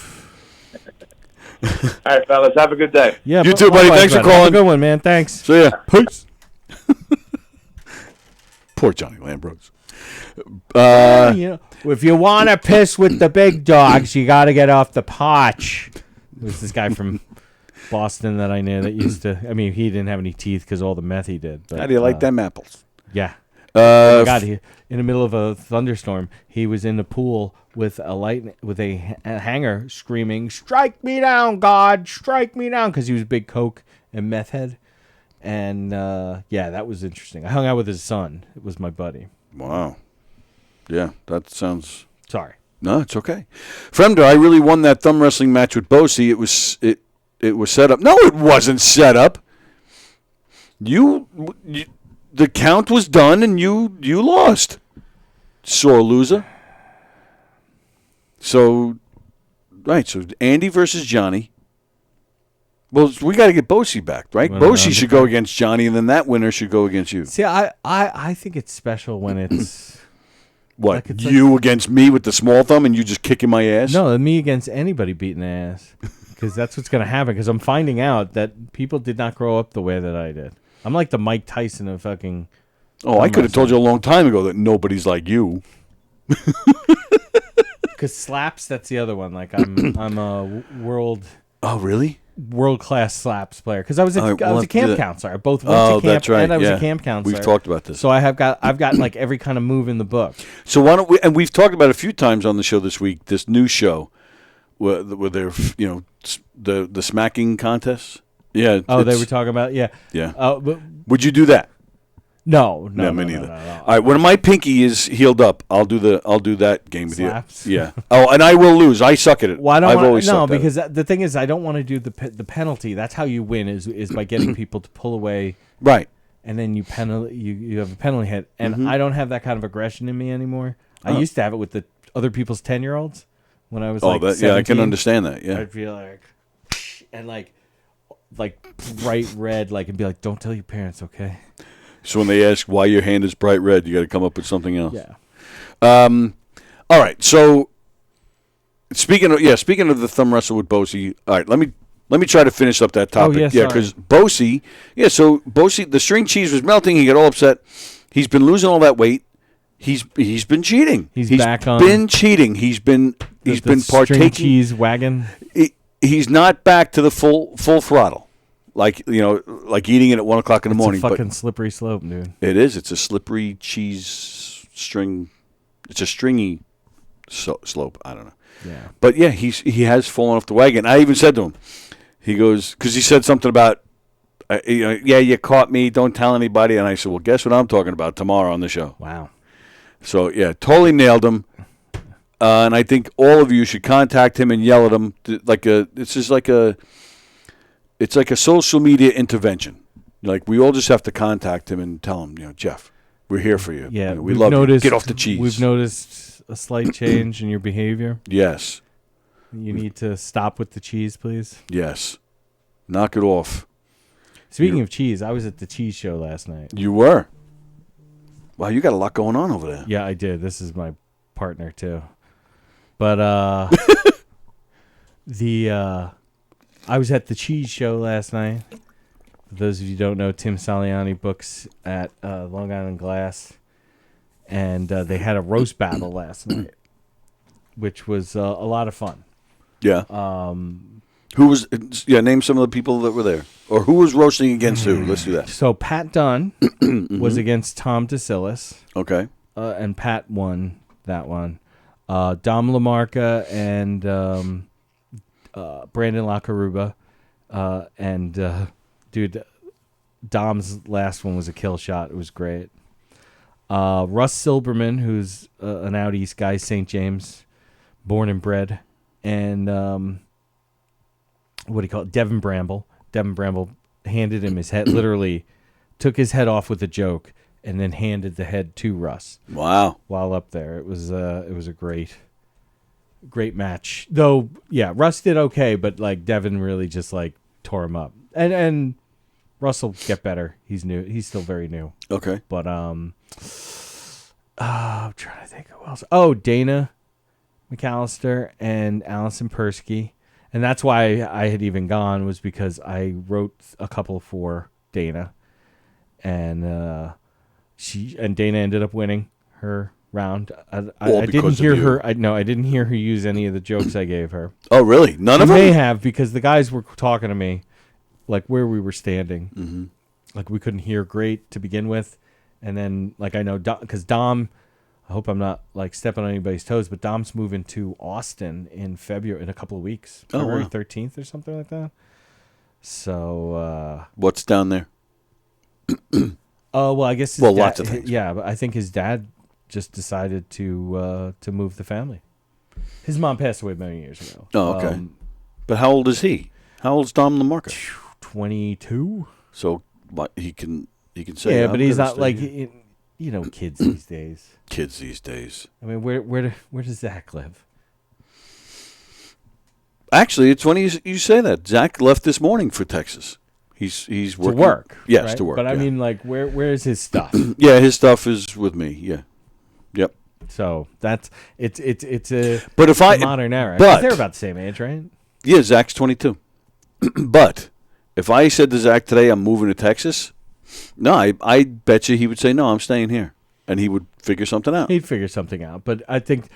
All right, fellas. Have a good day. Yeah, You too, buddy. Thanks for calling. Have a good one, man. Thanks. See ya. Peace. Poor Johnny Lambrose. If you want to piss with the big dogs, you got to get off the porch. It was this guy from Boston that I knew that used to. I mean, he didn't have any teeth because all the meth he did. But, How do you like them apples? Yeah. Oh my God, in the middle of a thunderstorm, he was in the pool with a hanger screaming, "Strike me down, God! Strike me down!" because he was a big coke and meth head. And yeah, that was interesting. I hung out with his son. It was my buddy. Wow. Yeah, that sounds. Sorry. No, it's okay. Fremder, I really won that thumb wrestling match with Bosie. It was set up. No, it wasn't set up. You the count was done, and you lost. Sore loser. So, right. So Andy versus Johnny. Well, we got to get Bosie back, right? Bosie should go against Johnny, and then that winner should go against you. See, I think it's special when it's what like you against me with the small thumb, and you just kicking my ass. No, me against anybody beating the ass, because that's what's going to happen. Because I'm finding out that people did not grow up the way that I did. I'm like the Mike Tyson of fucking. Oh, I could have told you a long time ago that nobody's like you. Because slaps, that's the other one. Like I'm a world. Oh, really? World-class slaps player. Because I was a camp counselor. I both went to camp that's right. and I was a camp counselor. We've talked about this. So I've got like every kind of move in the book. So why don't we? And we've talked about it a few times on the show this week. This new show, where they're the smacking contests. Yeah. Oh, they were talking about Yeah. But would you do that? No, me neither. All right, when my pinky is healed up, I'll do that game with Slaps? you. Yeah. Oh, and I will lose. I suck at it. Well, I've always sucked at because the thing is, I don't want to do the penalty. That's how you win is by getting people to pull away. Right. And then you have a penalty hit, and I don't have that kind of aggression in me anymore. I used to have it with the other people's 10-year-olds when I was like 17. Yeah, I can understand that. Yeah. I'd feel like, and like bright red, like, and be like, "Don't tell your parents, okay?" So when they ask why your hand is bright red, you got to come up with something else. Yeah. All right. So speaking of the thumb wrestle with Bosie, all right. Let me try to finish up that topic. Oh, yeah, because Bosie. Yeah. So Bosie, the string cheese was melting. He got all upset. He's been losing all that weight. He's been cheating. He's back on. Been cheating. He's been partaking. String cheese wagon. He's not back to the full throttle. Like eating it at 1 o'clock in the morning. It's a fucking slippery slope, dude. It is. It's a slippery cheese string. It's a stringy slope. I don't know. Yeah. But yeah, he has fallen off the wagon. I even said to him, he goes, because he said something about, yeah, you caught me. Don't tell anybody. And I said, well, guess what I'm talking about tomorrow on the show. Wow. So yeah, totally nailed him. And I think all of you should contact him and yell at him. It's like a social media intervention. Like, we all just have to contact him and tell him, Jeff, we're here for you. Yeah, we love you. Get off the cheese. We've noticed a slight change in your behavior. Yes. You need to stop with the cheese, please. Yes. Knock it off. Speaking of cheese, I was at the cheese show last night. You were? Wow, you got a lot going on over there. Yeah, I did. This is my partner, too. But, I was at the cheese show last night. For those of you who don't know, Tim Saliani books at Long Island Glass. And they had a roast battle last night, which was a lot of fun. Yeah. Who was? Yeah, name some of the people that were there. Or who was roasting against who? Let's do that. So Pat Dunn was against Tom DeSillis. Okay. And Pat won that one. Dom LaMarca and Brandon LaCaruba. Dude, Dom's last one was a kill shot. It was great. Russ Silberman, who's an out east guy, St. James, born and bred. And what do you call it? Devin Bramble. Devin Bramble handed him his head, literally took his head off with a joke, and then handed the head to Russ. Wow! While up there, it was a great match. Though, yeah, Russ did okay, but like Devin really just like tore him up. And Russ will get better. He's new. He's still very new. Okay. But I'm trying to think who else. Oh, Dana McAllister and Allison Persky. And that's why I had even gone, was because I wrote a couple for Dana. And Dana ended up winning her round. I didn't hear her. I didn't hear her use any of the jokes I gave her. Oh, really? None of them? May have, because the guys were talking to me, like where we were standing. Mm-hmm. Like we couldn't hear great to begin with, and then like I know because Dom. I hope I'm not like stepping on anybody's toes, but Dom's moving to Austin in February, in a couple of weeks, February 13th or something like that. So what's down there? Well, I guess lots of things. Yeah, but I think his dad just decided to move the family. His mom passed away many years ago. Oh, okay. But how old is he? How old's Dom LaMarca? 22. So what he can say. Yeah, but he's not like kids these days. Kids these days. I mean, where does Zach live? Actually, it's funny you say that. Zach left this morning for Texas. He's working. To work. Yes, right? to work. But I mean, like, where is his stuff? Yeah, his stuff is with me. Yeah. Yep. So that's it's a but if I modern era. But they're about the same age, right? Yeah, Zach's 22. But if I said to Zach today I'm moving to Texas, no, I bet you he would say no, I'm staying here, and he would figure something out. He'd figure something out. But I think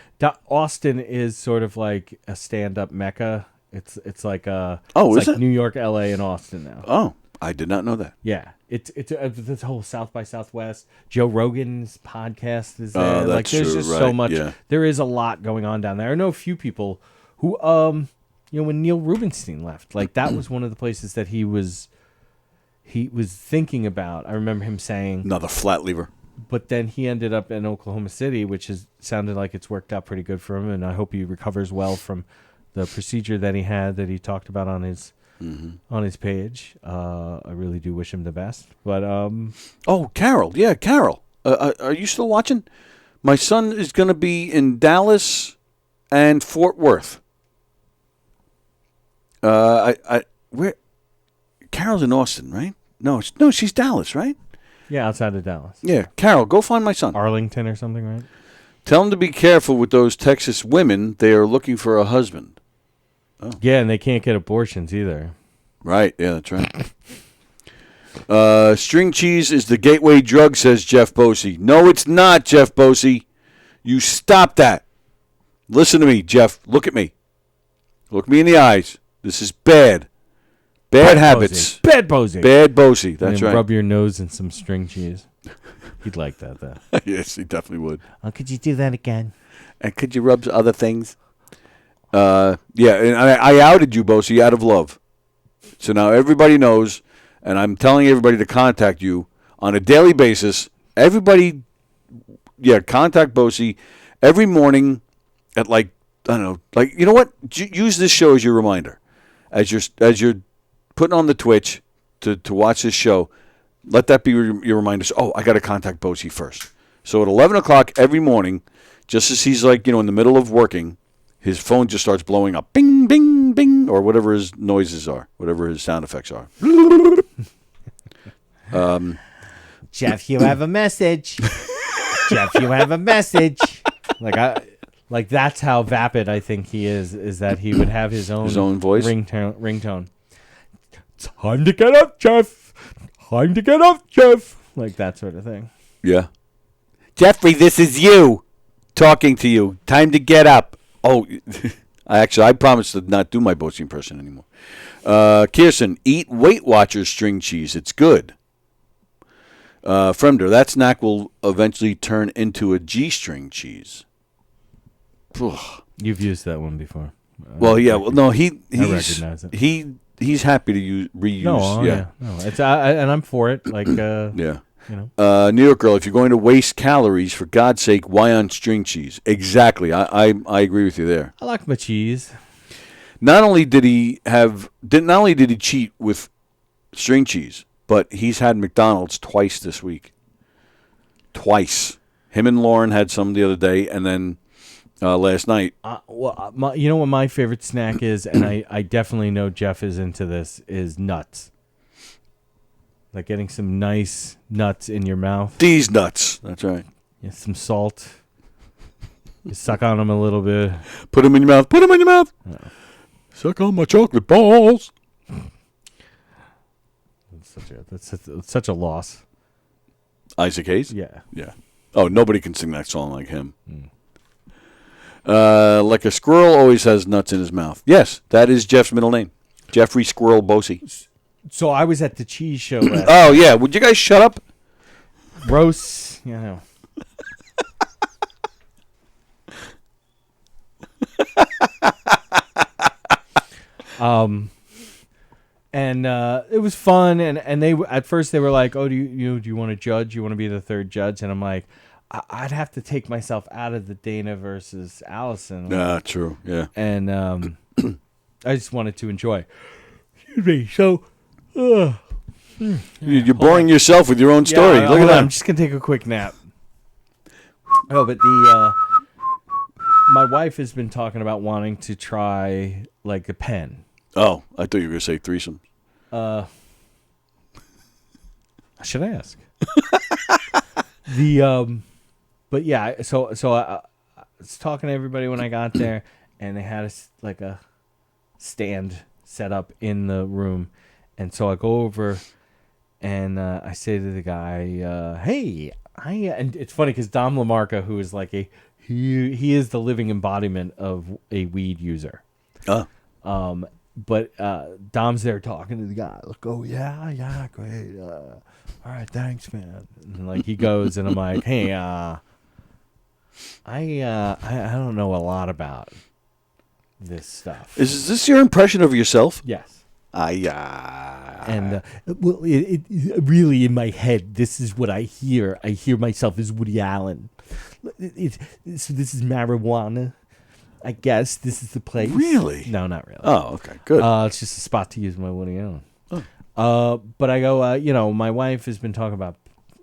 Austin is sort of like a stand-up mecca. It's like is like it? New York, L.A., and Austin now. Oh, I did not know that. Yeah, it's this whole South by Southwest. Joe Rogan's podcast is there. Oh, that's like there's true, just right, so much. yeah. There is a lot going on down there. I know a few people who when Neil Rubenstein left, like that was one of the places that he was thinking about. I remember him saying Another flat lever. But then he ended up in Oklahoma City, which has sounded like it's worked out pretty good for him, and I hope he recovers well from the procedure that he had that he talked about on his page. I really do wish him the best. But Carol, yeah, Carol, are you still watching? My son is going to be in Dallas and Fort Worth. Where? Carol's in Austin, right? No, she's Dallas, right? Yeah, outside of Dallas. Yeah, Carol, go find my son. Arlington or something, right? Tell him to be careful with those Texas women. They are looking for a husband. Oh. Yeah, and they can't get abortions either. Right, yeah, that's right. String cheese is the gateway drug, says Jeff Bosey. No, it's not, Jeff Bosey. You stop that. Listen to me, Jeff. Look at me. Look me in the eyes. This is bad. Bad habits. Bosey. Bad Bosey. Bad Bosey, that's right. Rub your nose in some string cheese. He'd like that, though. Yes, he definitely would. Could you do that again? And could you rub other things? Yeah, and I outed you, Bosey, out of love. So now everybody knows, and I'm telling everybody to contact you on a daily basis. Everybody, contact Bosey every morning at I don't know, you know what? Use this show as your reminder. As you're putting on the Twitch to watch this show, let that be your reminder. So, I got to contact Bosey first. So at 11 o'clock every morning, just as he's in the middle of working, his phone just starts blowing up. Bing, bing, bing, or whatever his noises are, whatever his sound effects are. Jeff, you have a message. Jeff, you have a message. Like that's how vapid I think he is that he would have his own voice ringtone. Time to get up, Jeff. Time to get up, Jeff. Like that sort of thing. Yeah. Jeffrey, this is you talking to you. Time to get up. Oh, I promised to not do my Bosey impression anymore. Kirsten, eat Weight Watchers string cheese. It's good. Fremder, that snack will eventually turn into a G-string cheese. You've used that one before. Well, yeah. Well, no, I recognize it. He's happy to reuse. No, it's and I'm for it. Like, yeah. New York girl, if you're going to waste calories, for God's sake, why on string cheese? Exactly. I agree with you there. I like my cheese. Not only did he cheat with string cheese, but he's had McDonald's twice this week. Twice. Him and Lauren had some the other day, and then last night. You know what my favorite snack is, and I definitely know Jeff is into this, is nuts. Like getting some nice nuts in your mouth. These nuts. That's right. Yeah, some salt. You suck on them a little bit. Put them in your mouth. Put them in your mouth. Oh. Suck on my chocolate balls. That's such a loss. Isaac Hayes? Yeah. Yeah. Oh, nobody can sing that song like him. Like a squirrel always has nuts in his mouth. Yes, that is Jeff's middle name. Jeffrey Squirrel Bosey. So I was at the cheese show last Oh, yeah. Would you guys shut up? roast, you know. And it was fun, and they at first they were like, "Oh, do you want to judge? You want to be the third judge?" And I'm like, I'd have to take myself out of the Dana versus Allison. True, yeah. And I just wanted to enjoy. Excuse me. So, You're boring yourself with your own story. Look at that. I'm just gonna take a quick nap. Oh, but my wife has been talking about wanting to try like a pen. Oh, I thought you were going to say threesome. I should ask. But yeah, so I was talking to everybody when I got there, and they had a stand set up in the room, and so I go over, and I say to the guy, "Hey, and it's funny because Dom LaMarca, who is like he is the living embodiment of a weed user. But Dom's there talking to the guy. Like, oh yeah, great. All right, thanks, man. And like he goes, and I'm like, hey, I don't know a lot about this stuff. Is this your impression of yourself? Yes. And well, it really in my head, this is what I hear. I hear myself as Woody Allen. So this is marijuana. I guess this is the place. Really? No, not really. Oh, okay, good. It's just a spot to use my Woody Allen. But I go, my wife has been talking about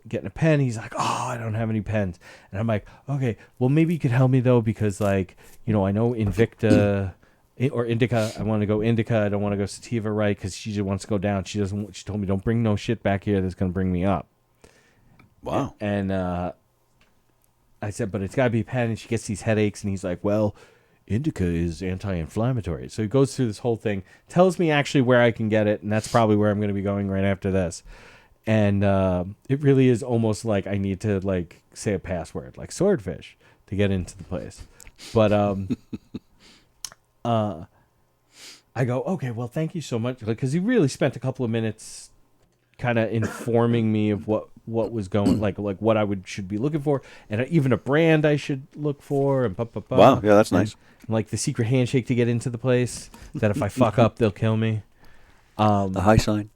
getting a pen. He's like, oh, I don't have any pens. And I'm like, okay, well, maybe you could help me, though, because, I know Invicta or Indica. I want to go Indica. I don't want to go Sativa, right? Because she just wants to go down. She told me, don't bring no shit back here that's going to bring me up. Wow. And I said, but it's got to be a pen. And she gets these headaches. And he's like, well, Indica is anti-inflammatory. So he goes through this whole thing, tells me actually where I can get it, and that's probably where I'm going to be going right after this. And it really is almost like I need to say a password, like swordfish, to get into the place. But I go, okay, well, thank you so much, because he really spent a couple of minutes kind of informing me of what was going, like what I should be looking for, and even a brand I should look for, and Wow, yeah, that's nice. And like the secret handshake to get into the place, that if I fuck up, they'll kill me. The high sign.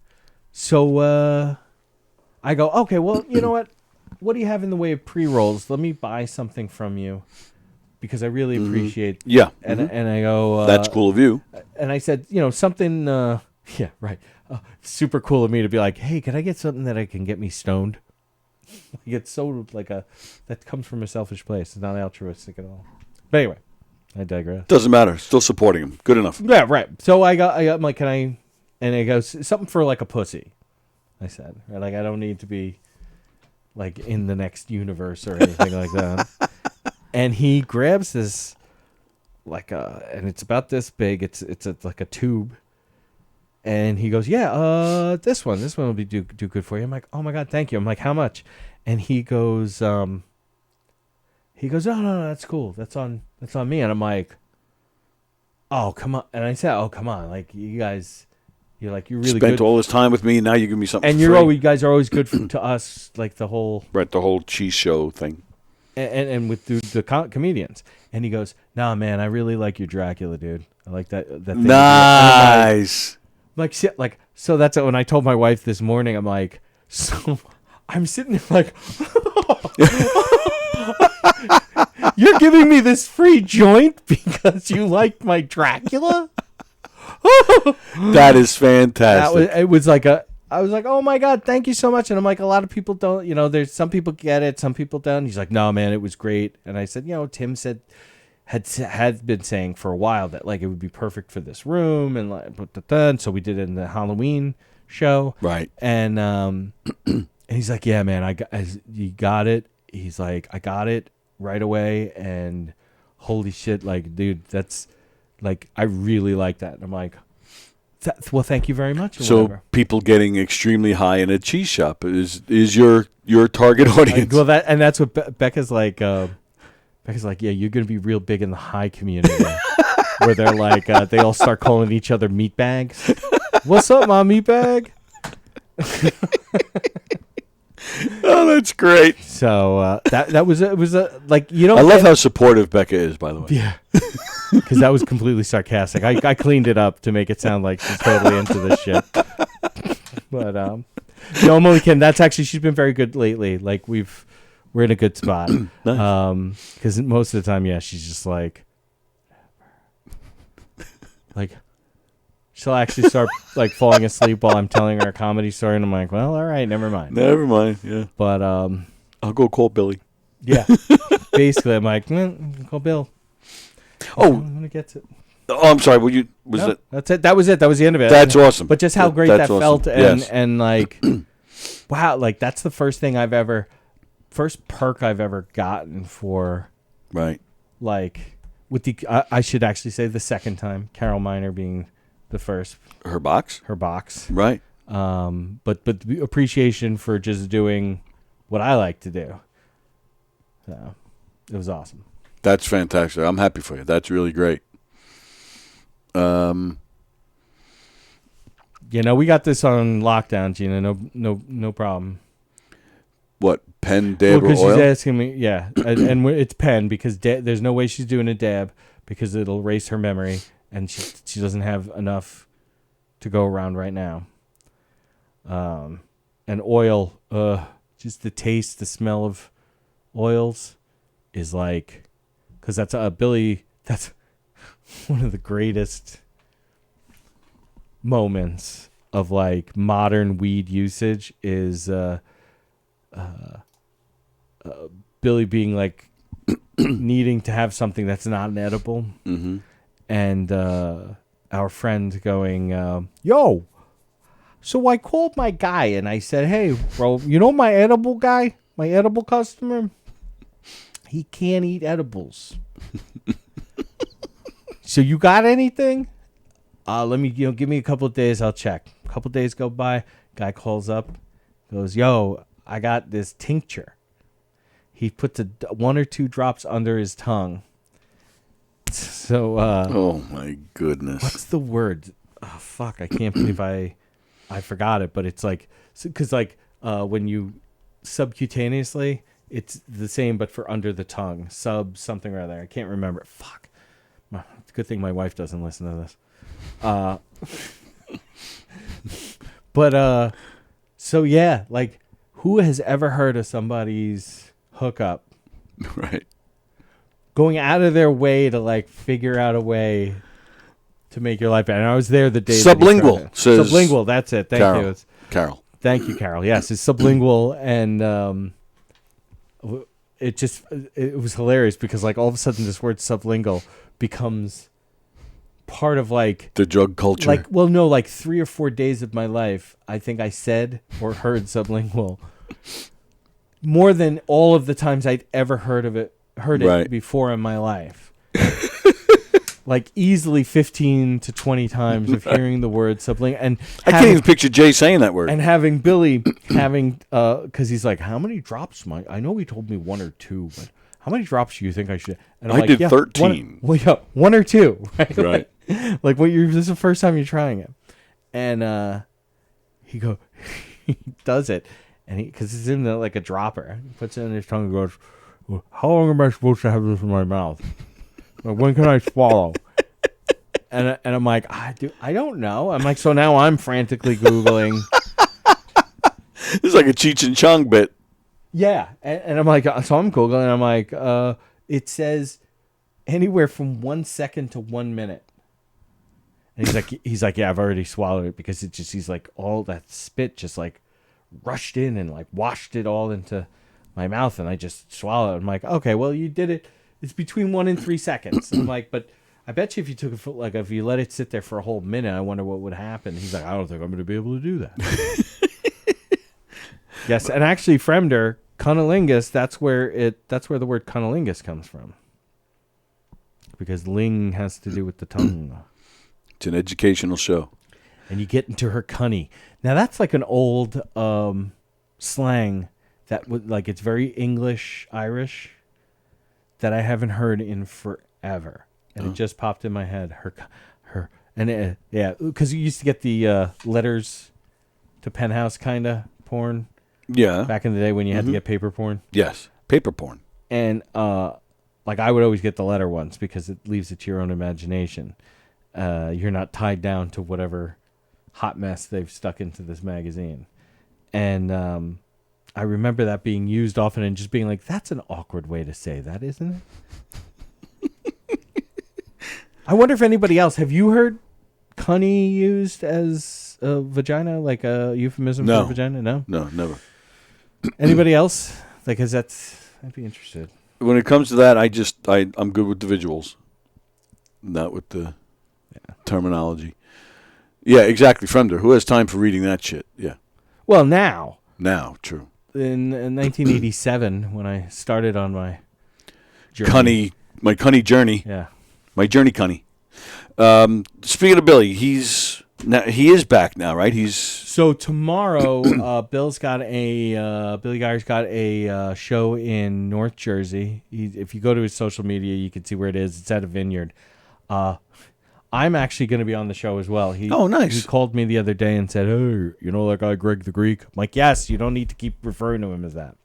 So I go, okay, well, you know what? What do you have in the way of pre-rolls? Let me buy something from you, because I really appreciate. Yeah. And I go. That's cool of you. And I said, something. Yeah, right. Super cool of me to be like, hey, can I get something that I can get me stoned? It's so that comes from a selfish place. It's not altruistic at all. But anyway, I digress. Doesn't matter. Still supporting him. Good enough. Yeah, right. So I'm like, can I? And it goes something for like a pussy. I said, right? Like I don't need to be like in the next universe or anything like that. And he grabs this and it's about this big. It's like a tube. And he goes, yeah, this one will be do good for you. I'm like, oh my God, thank you. I'm like, how much? And he goes, oh no, that's cool. That's on me. And I'm like, oh, come on. And I said, oh, come on. Like you guys, you're really spent good. all this time with me. And now you give me something. And free. you guys are always good to us. Like the whole cheese show thing. And with the comedians. And he goes, nah, man, I really like your Dracula, dude. I like that thing. Nice. Like shit, so that's when I told my wife this morning. I'm like, so I'm sitting there like, you're giving me this free joint because you like my Dracula? That is fantastic. I was like, oh my God, thank you so much. And I'm like, a lot of people don't, there's some people get it, some people don't. He's like, no, man, it was great. And I said, Tim said. Had been saying for a while that it would be perfect for this room, and so we did it in the Halloween show, right? And he's like, yeah, man, you got it. he's like, I got it right away, and holy shit, like, dude, that's like, I really like that. And I'm like, well, thank you very much. Or So whatever. people getting extremely high in a cheese shop is your target audience. Well, that's what Becca's like. Becca's like, yeah, you're gonna be real big in the high community, where they're like, they all start calling each other meatbags. What's up, my meatbag? Oh, that's great. So that was like, you know, I love how supportive Becca is, by the way. Yeah. Because that was completely sarcastic. I cleaned it up to make it sound like she's totally into this shit. But no, I'm only kidding. That's actually, she's been very good lately. Like we're in a good spot. Nice. Because most of the time, yeah, she's just like she'll actually start like falling asleep while I'm telling her a comedy story, and I'm like, well, all right, never mind. Never mind. Yeah. But I'll go call Billy. yeah, basically, I'm like, call Bill. Oh, I'm gonna get to. Oh, I'm sorry. That's it. That was it. That was the end of it. That's awesome. But just how great That's that awesome. felt, Yes. and like, wow, like that's the first perk I've ever gotten for, right. Like with I should actually say the second time, Carol Miner being the first. Her box. Right. But the appreciation for just doing what I like to do. So it was awesome. That's fantastic. I'm happy for you. That's really great. You know, we got this on lockdown, Gina. No problem. What, pen, dab, or oil? She's asking me, yeah, and it's pen because there's no way she's doing a dab because it'll erase her memory, and she doesn't have enough to go around right now. And oil, just the taste, the smell of oils is like, because that's Billy. That's one of the greatest moments of like modern weed usage is Billy being like needing to have something that's not an edible, and our friend going, yo, so I called my guy and I said, hey, bro, you know my edible guy, my edible customer, he can't eat edibles. So you got anything? Let me, give me a couple of days, I'll check. A couple of days go by, guy calls up, goes, yo, I got this tincture. He puts 1 or 2 drops under his tongue. So, oh my goodness. What's the word? Oh, fuck, I can't believe I forgot it, but it's like, because like when you subcutaneously, it's the same, but for under the tongue. Something or other. I can't remember. Fuck. It's a good thing my wife doesn't listen to this. But, so yeah, like, who has ever heard of somebody's hookup? Right. Going out of their way to, like, figure out a way to make your life better. And I was there the day. Sublingual. Sublingual, that's it. Thank you. Carol. Thank you, Carol. Yes, it's sublingual, and it was hilarious because like all of a sudden this word sublingual becomes part of like the drug culture. Like, well, no, like 3 or 4 days of my life, I think I said or heard sublingual more than all of the times I'd ever heard it before in my life. Like easily 15 to 20 times of hearing the word sublingual, and I can't even picture Jay saying that word. And having Billy because he's like, how many drops, Mike? I know he told me 1 or 2, but how many drops do you think I should? And I'm I did 13. 1 or 2, right? Right. Like this is the first time you're trying it, and he does it, and because it's in like a dropper, he puts it in his tongue and goes, well, how long am I supposed to have this in my mouth? When can I swallow? And I'm like, I don't know. I'm like, so now I'm frantically Googling. This is like a Cheech and Chong bit. Yeah, and I'm like, so I'm Googling, and I'm like, it says anywhere from 1 second to 1 minute. And he's like, yeah, I've already swallowed it because he's like, all that spit just like rushed in and like washed it all into my mouth, and I just swallowed it. I'm like, okay, well, you did it. It's between 1 and 3 seconds. I'm like, but I bet you if you took it for, like, if you let it sit there for a whole minute, I wonder what would happen. He's like, I don't think I'm going to be able to do that. Yes, and actually, Fremder, cunnilingus, that's where the word cunnilingus comes from. Because ling has to do with the tongue. It's an educational show. And you get into her cunny. Now that's like an old slang that would like it's very English, Irish that I haven't heard in forever. And it just popped in my head. Her and yeah, because you used to get the letters to Penthouse kind of porn. Yeah. Back in the day when you had to get paper porn. Yes. Paper porn. And like I would always get the letter ones because it leaves it to your own imagination. You're not tied down to whatever hot mess they've stuck into this magazine. And I remember that being used often and just being like, that's an awkward way to say that, isn't it? I wonder if anybody else, have you heard cunny used as a vagina, like a euphemism for vagina? No? No, never. Anybody else? Like, I'd be interested. When it comes to that, I'm good with the visuals, not with the terminology. Yeah, exactly. Fremder, who has time for reading that shit? Yeah. Well, now, true. In 1987, when I started on my journey. My cunny journey. Yeah. My journey cunny. Speaking of Billy, he is back now, right? So tomorrow, Billy Geyer's got a show in North Jersey. If you go to his social media, you can see where it is. It's at a vineyard. I'm actually going to be on the show as well. Nice. He called me the other day and said, "Hey, you know that guy Greg the Greek?" I'm like, "Yes." You don't need to keep referring to him as that.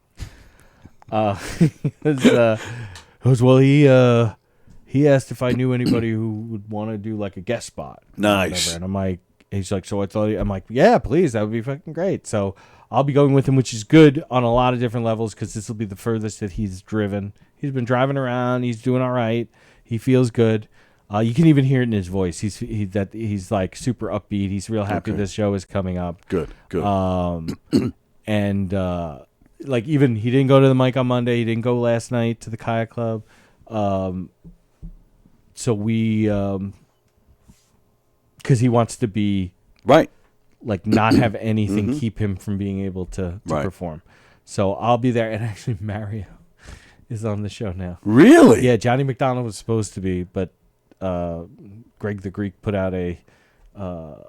He asked if I knew anybody who would want to do like a guest spot. Nice. And I'm like, he's like, so I thought, I'm like, yeah, please, that would be fucking great. So I'll be going with him, which is good on a lot of different levels because this will be the furthest that he's driven. He's been driving around. He's doing all right. He feels good. You can even hear it in his voice. He's like super upbeat. He's real happy this show is coming up. Good. And like even he didn't go to the mic on Monday. He didn't go last night to the kayak club. So we, because he wants to be right, like not have anything keep him from being able to perform. So I'll be there, and actually Mario is on the show now. Really? Yeah, Johnny McDonald was supposed to be, but Greg the Greek put out a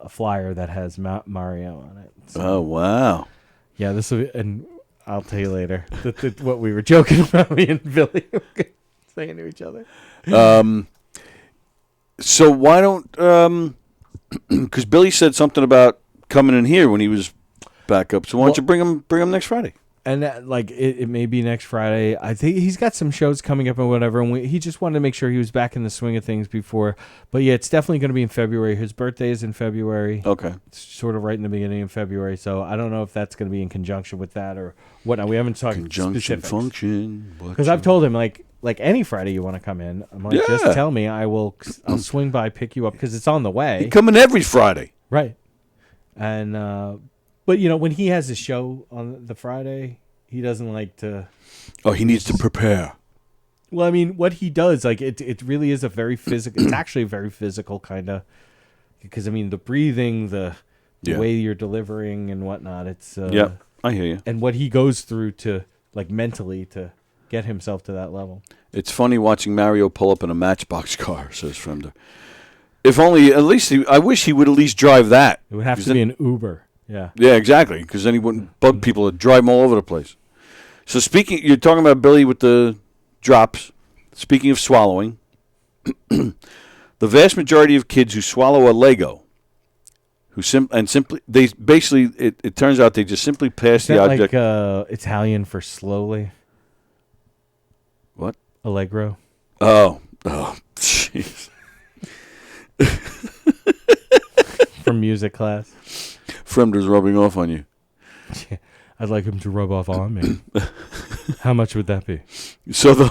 flyer that has Mario on it. So, oh wow! Yeah, this will be, and I'll tell you later what we were joking about, me and Billy saying to each other. So why don't because Billy said something about coming in here when he was back up. So why don't you bring him next Friday? And it may be next Friday. I think he's got some shows coming up and whatever. And he just wanted to make sure he was back in the swing of things before. But yeah, it's definitely going to be in February. His birthday is in February. Okay, it's sort of right in the beginning of February. So I don't know if that's going to be in conjunction with that or whatnot. We haven't talked conjunction specifics. Function because I've told him like any Friday you want to come in, I'm like, just tell me. I'll swing by, pick you up because it's on the way. You come in every Friday, right? And but you know when he has his show on the Friday, he doesn't like to. Oh, he needs to prepare. Well, I mean, what he does, like it really is a very physical. It's actually a very physical kind of because I mean the breathing, the way you're delivering and whatnot. It's I hear you. And what he goes through to like mentally to get himself to that level. It's funny watching Mario pull up in a Matchbox car, says Fremder. If only, at least, I wish he would at least drive that. It would have to be an Uber. Yeah. Yeah, exactly, because then he wouldn't bug people that drive him all over the place. So you're talking about Billy with the drops. Speaking of swallowing, the vast majority of kids who swallow a Lego, it turns out they just simply pass the object. Like Italian for slowly. What? Allegro. Oh, jeez. From music class. Fremder's rubbing off on you. Yeah, I'd like him to rub off on me. How much would that be? So the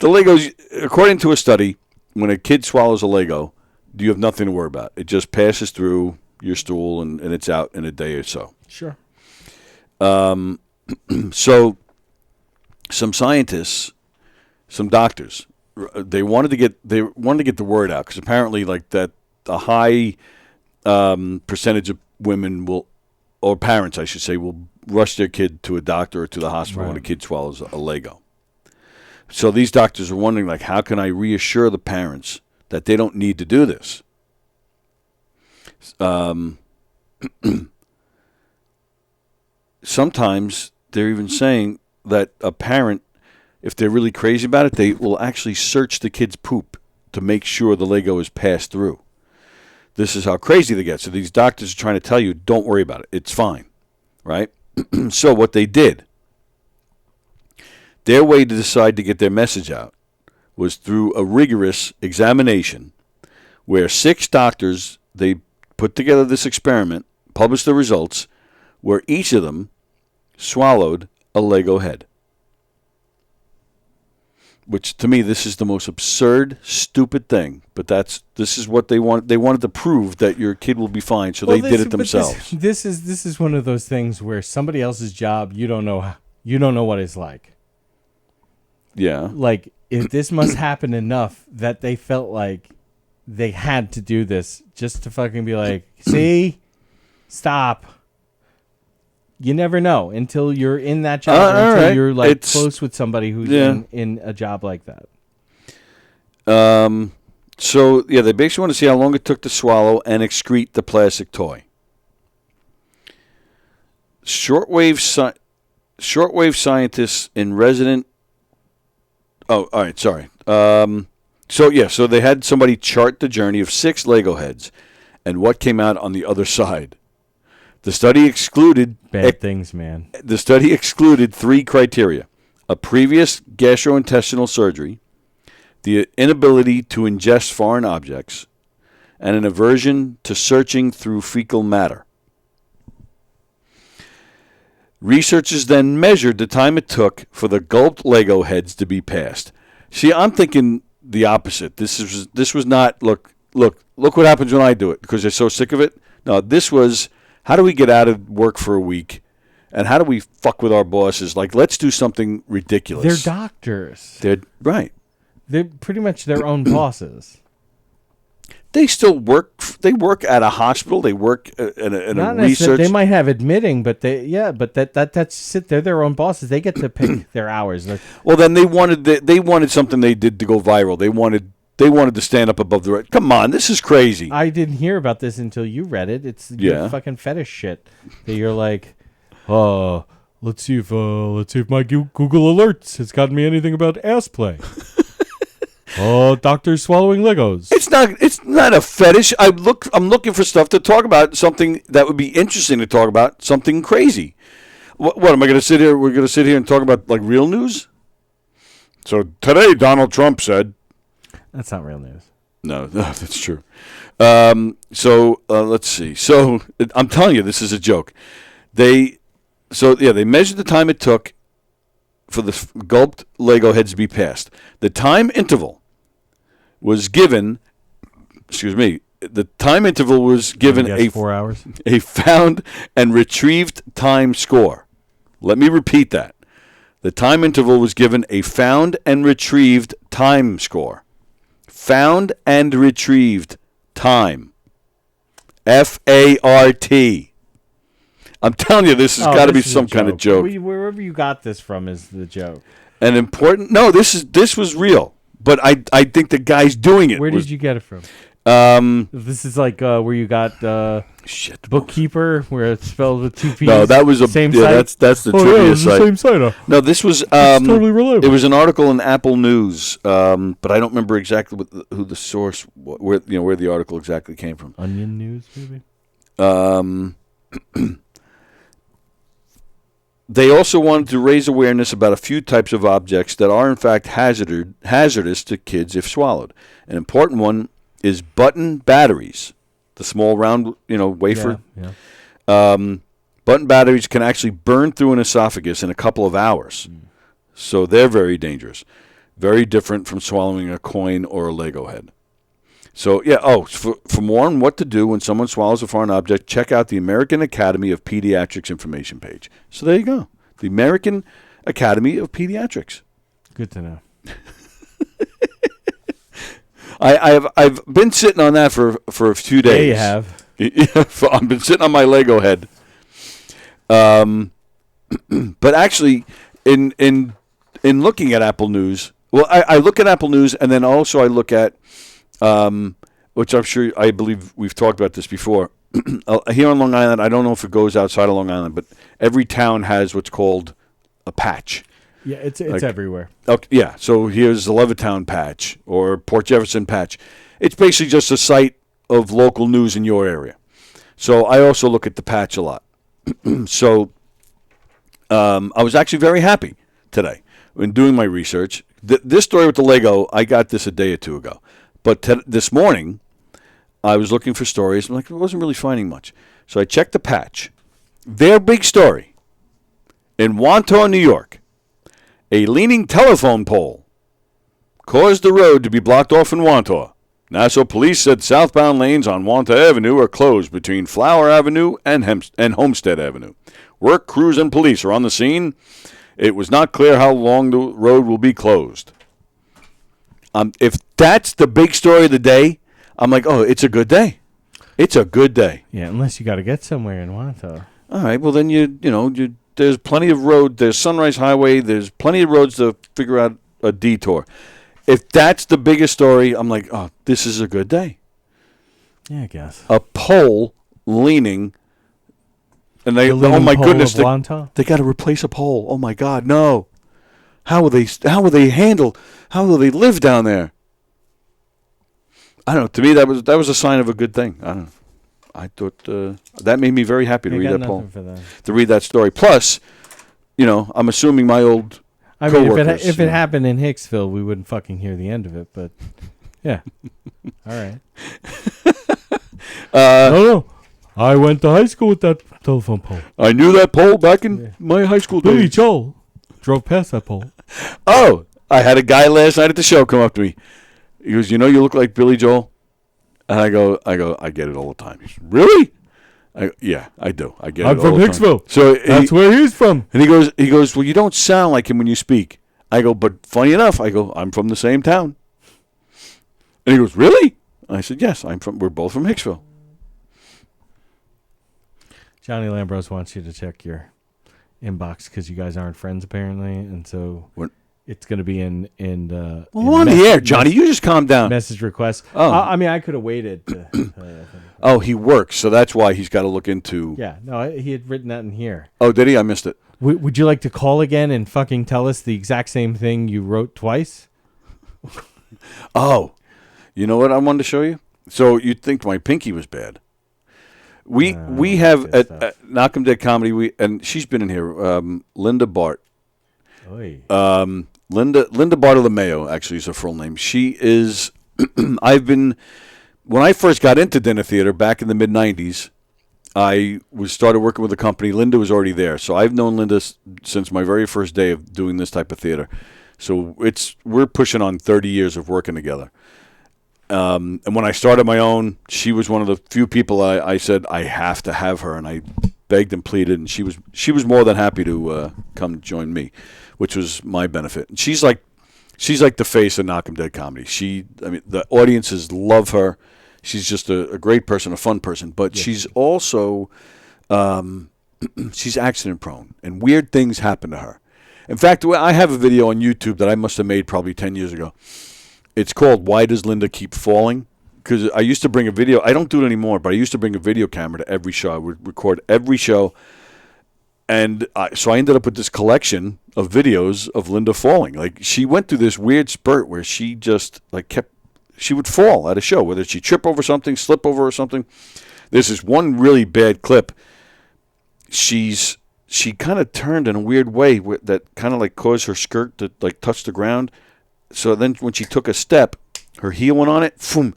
Legos, according to a study, when a kid swallows a Lego, you have nothing to worry about. It just passes through your stool and it's out in a day or so. Sure. So some scientists, some doctors, they wanted to get the word out because apparently like that a high percentage of women will, or parents I should say, will rush their kid to a doctor or to the hospital when a kid swallows a Lego. So these doctors are wondering, like, how can I reassure the parents that they don't need to do this? Sometimes they're even saying that a parent, if they're really crazy about it, they will actually search the kid's poop to make sure the Lego is passed through. This is how crazy they get. So these doctors are trying to tell you, don't worry about it. It's fine, right? So what they did, their way to decide to get their message out was through a rigorous examination where 6 doctors, they put together this experiment, published the results, where each of them swallowed a Lego head. Which, to me, this is the most absurd, stupid thing. But this is what they want. They wanted to prove that your kid will be fine, so they did it themselves. This is one of those things where somebody else's job, you don't know what it's like. Yeah. Like, if this must happen enough that they felt like they had to do this just to fucking be like, see, stop. You never know until you're in that job, until you're like close with somebody who's in a job like that. So they basically want to see how long it took to swallow and excrete the plastic toy. Shortwave scientists in resident. Oh, all right, sorry. So they had somebody chart the journey of 6 Lego heads and what came out on the other side. The study excluded bad things, man. The study excluded 3 criteria: a previous gastrointestinal surgery, the inability to ingest foreign objects, and an aversion to searching through fecal matter. Researchers then measured the time it took for the gulped Lego heads to be passed. See, I'm thinking the opposite. This was not look what happens when I do it because they're so sick of it. No, this was, how do we get out of work for a week, and how do we fuck with our bosses? Like, let's do something ridiculous. They're doctors. They're right. They're pretty much their own bosses. They still work. They work at a hospital. They work in a research. They might have admitting, but that's it. They're their own bosses. They get to pick their hours. Well, then they wanted something they did to go viral. They wanted to stand up above the. Come on, this is crazy. I didn't hear about this until you read it. It's your fucking fetish shit that you're like, let's see if my Google Alerts has gotten me anything about ass play. Doctors swallowing Legos. It's not a fetish. I'm looking for stuff to talk about, something that would be interesting to talk about, something crazy. What am I going to sit here? We're going to sit here and talk about like real news? So today Donald Trump said. That's not real news. No, that's true. Let's see. So I'm telling you, this is a joke. They measured the time it took for the gulped Lego heads to be passed. The time interval was given. The time interval was given 4 hours. A found and retrieved time score. Let me repeat that. The time interval was given a found and retrieved time score. Found and retrieved time. FART. I'm telling you, this has got to be some kind of joke. Wherever you got this from is the joke. An important. No, this was real, but I think the guy's doing it. Where did you get it from? This is like where you got Bookkeeper, where it's spelled with 2 P's. No, that was same site. That's the trivia site. The same site. No, this was totally reliable. It was an article in Apple News, but I don't remember exactly who the source, where the article exactly came from. Onion News, maybe. They also wanted to raise awareness about a few types of objects that are in fact hazardous to kids if swallowed. An important one is button batteries, the small round, wafer. Yeah. Button batteries can actually burn through an esophagus in a couple of hours. So they're very dangerous. Very different from swallowing a coin or a Lego head. So, for more on what to do when someone swallows a foreign object, check out the American Academy of Pediatrics information page. So there you go. The American Academy of Pediatrics. Good to know. I've been sitting on that for a few days. Yeah, you have. I've been sitting on my Lego head. But actually, in looking at Apple News, well, I look at Apple News, and then also I look at, which I believe we've talked about this before. Here on Long Island, I don't know if it goes outside of Long Island, but every town has what's called a patch. Yeah, it's everywhere. Okay, yeah, so here's the Levittown patch or Port Jefferson patch. It's basically just a site of local news in your area. So I also look at the patch a lot. So I was actually very happy today when doing my research. This story with the Lego, I got this a day or two ago. But this morning, I was looking for stories. I wasn't really finding much. So I checked the patch. Their big story. In Wantagh, New York, a leaning telephone pole caused the road to be blocked off in Wantagh. Nassau police said southbound lanes on Wantagh Avenue are closed between Flower Avenue and Homestead Avenue. Work crews and police are on the scene. It was not clear how long the road will be closed. If that's the big story of the day, I'm like, oh, it's a good day. It's a good day. Yeah, unless you got to get somewhere in Wantagh. All right, well then there's plenty of road. There's Sunrise Highway. There's plenty of roads to figure out a detour. If that's the biggest story, I'm like, oh, this is a good day. Yeah, I guess. A pole leaning, and they, oh my goodness, they got to replace a pole. Oh my God, no! How will they live down there? I don't know. To me, that was a sign of a good thing. I don't know. I thought that made me very happy to read that poll, to read that story. Plus, I'm assuming my old coworkers, if it happened in Hicksville, we wouldn't fucking hear the end of it. But yeah, all right. No, I went to high school with that telephone pole. I knew that pole back in my high school days. Billy Joel drove past that pole. Oh, I had a guy last night at the show come up to me. He goes, you look like Billy Joel. And I go, I get it all the time. He goes, really? Yeah, I do. I get it all the time. I'm from Hicksville. So that's where he's from. And he goes, well, you don't sound like him when you speak. I go, but funny enough, I'm from the same town. And he goes, really? I said, yes, we're both from Hicksville. Johnny Lambros wants you to check your inbox because you guys aren't friends apparently, and so it's going to be in well, on the air, Johnny. You just calm down. Message requests. Oh. I mean, I could have waited. Oh, he works, so that's why he's got to look into. Yeah, no, he had written that in here. Oh, did he? I missed it. Would you like to call again and fucking tell us the exact same thing you wrote twice? Oh, you know what I wanted to show you? So you'd think my pinky was bad. We have at Knock'em Dead Comedy, and she's been in here, Linda Bart. Linda Bartolomeo, actually, is her full name. She is, when I first got into dinner theater back in the mid-'90s, I started working with a company. Linda was already there. So I've known Linda since my very first day of doing this type of theater. So we're pushing on 30 years of working together. And when I started my own, she was one of the few people I said, I have to have her. And I begged and pleaded, and she was more than happy to come join me, which was my benefit. And she's like the face of Knock'em Dead Comedy. The audiences love her. She's just a great person, a fun person. But she's also she's accident prone, and weird things happen to her. In fact, I have a video on YouTube that I must have made probably 10 years ago. It's called "Why Does Linda Keep Falling?" Because I used to bring a video. I don't do it anymore, but I used to bring a video camera to every show. I would record every show. And so I ended up with this collection of videos of Linda falling. Like, she went through this weird spurt where she just, she would fall at a show, whether she trip over something, slip over or something. There's this one really bad clip. She kind of turned in a weird way that kind of caused her skirt to touch the ground. So then when she took a step, her heel went on it, boom.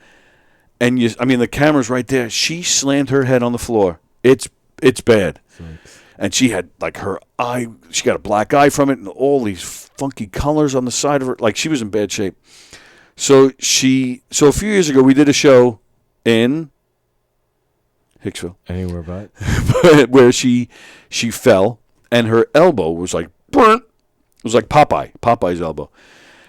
And the camera's right there. She slammed her head on the floor. It's bad. Thanks. And she had her eye. She got a black eye from it, and all these funky colors on the side of her. She was in bad shape. So a few years ago we did a show in Hicksville, anywhere but where she fell, and her elbow was burnt. It was like Popeye's elbow.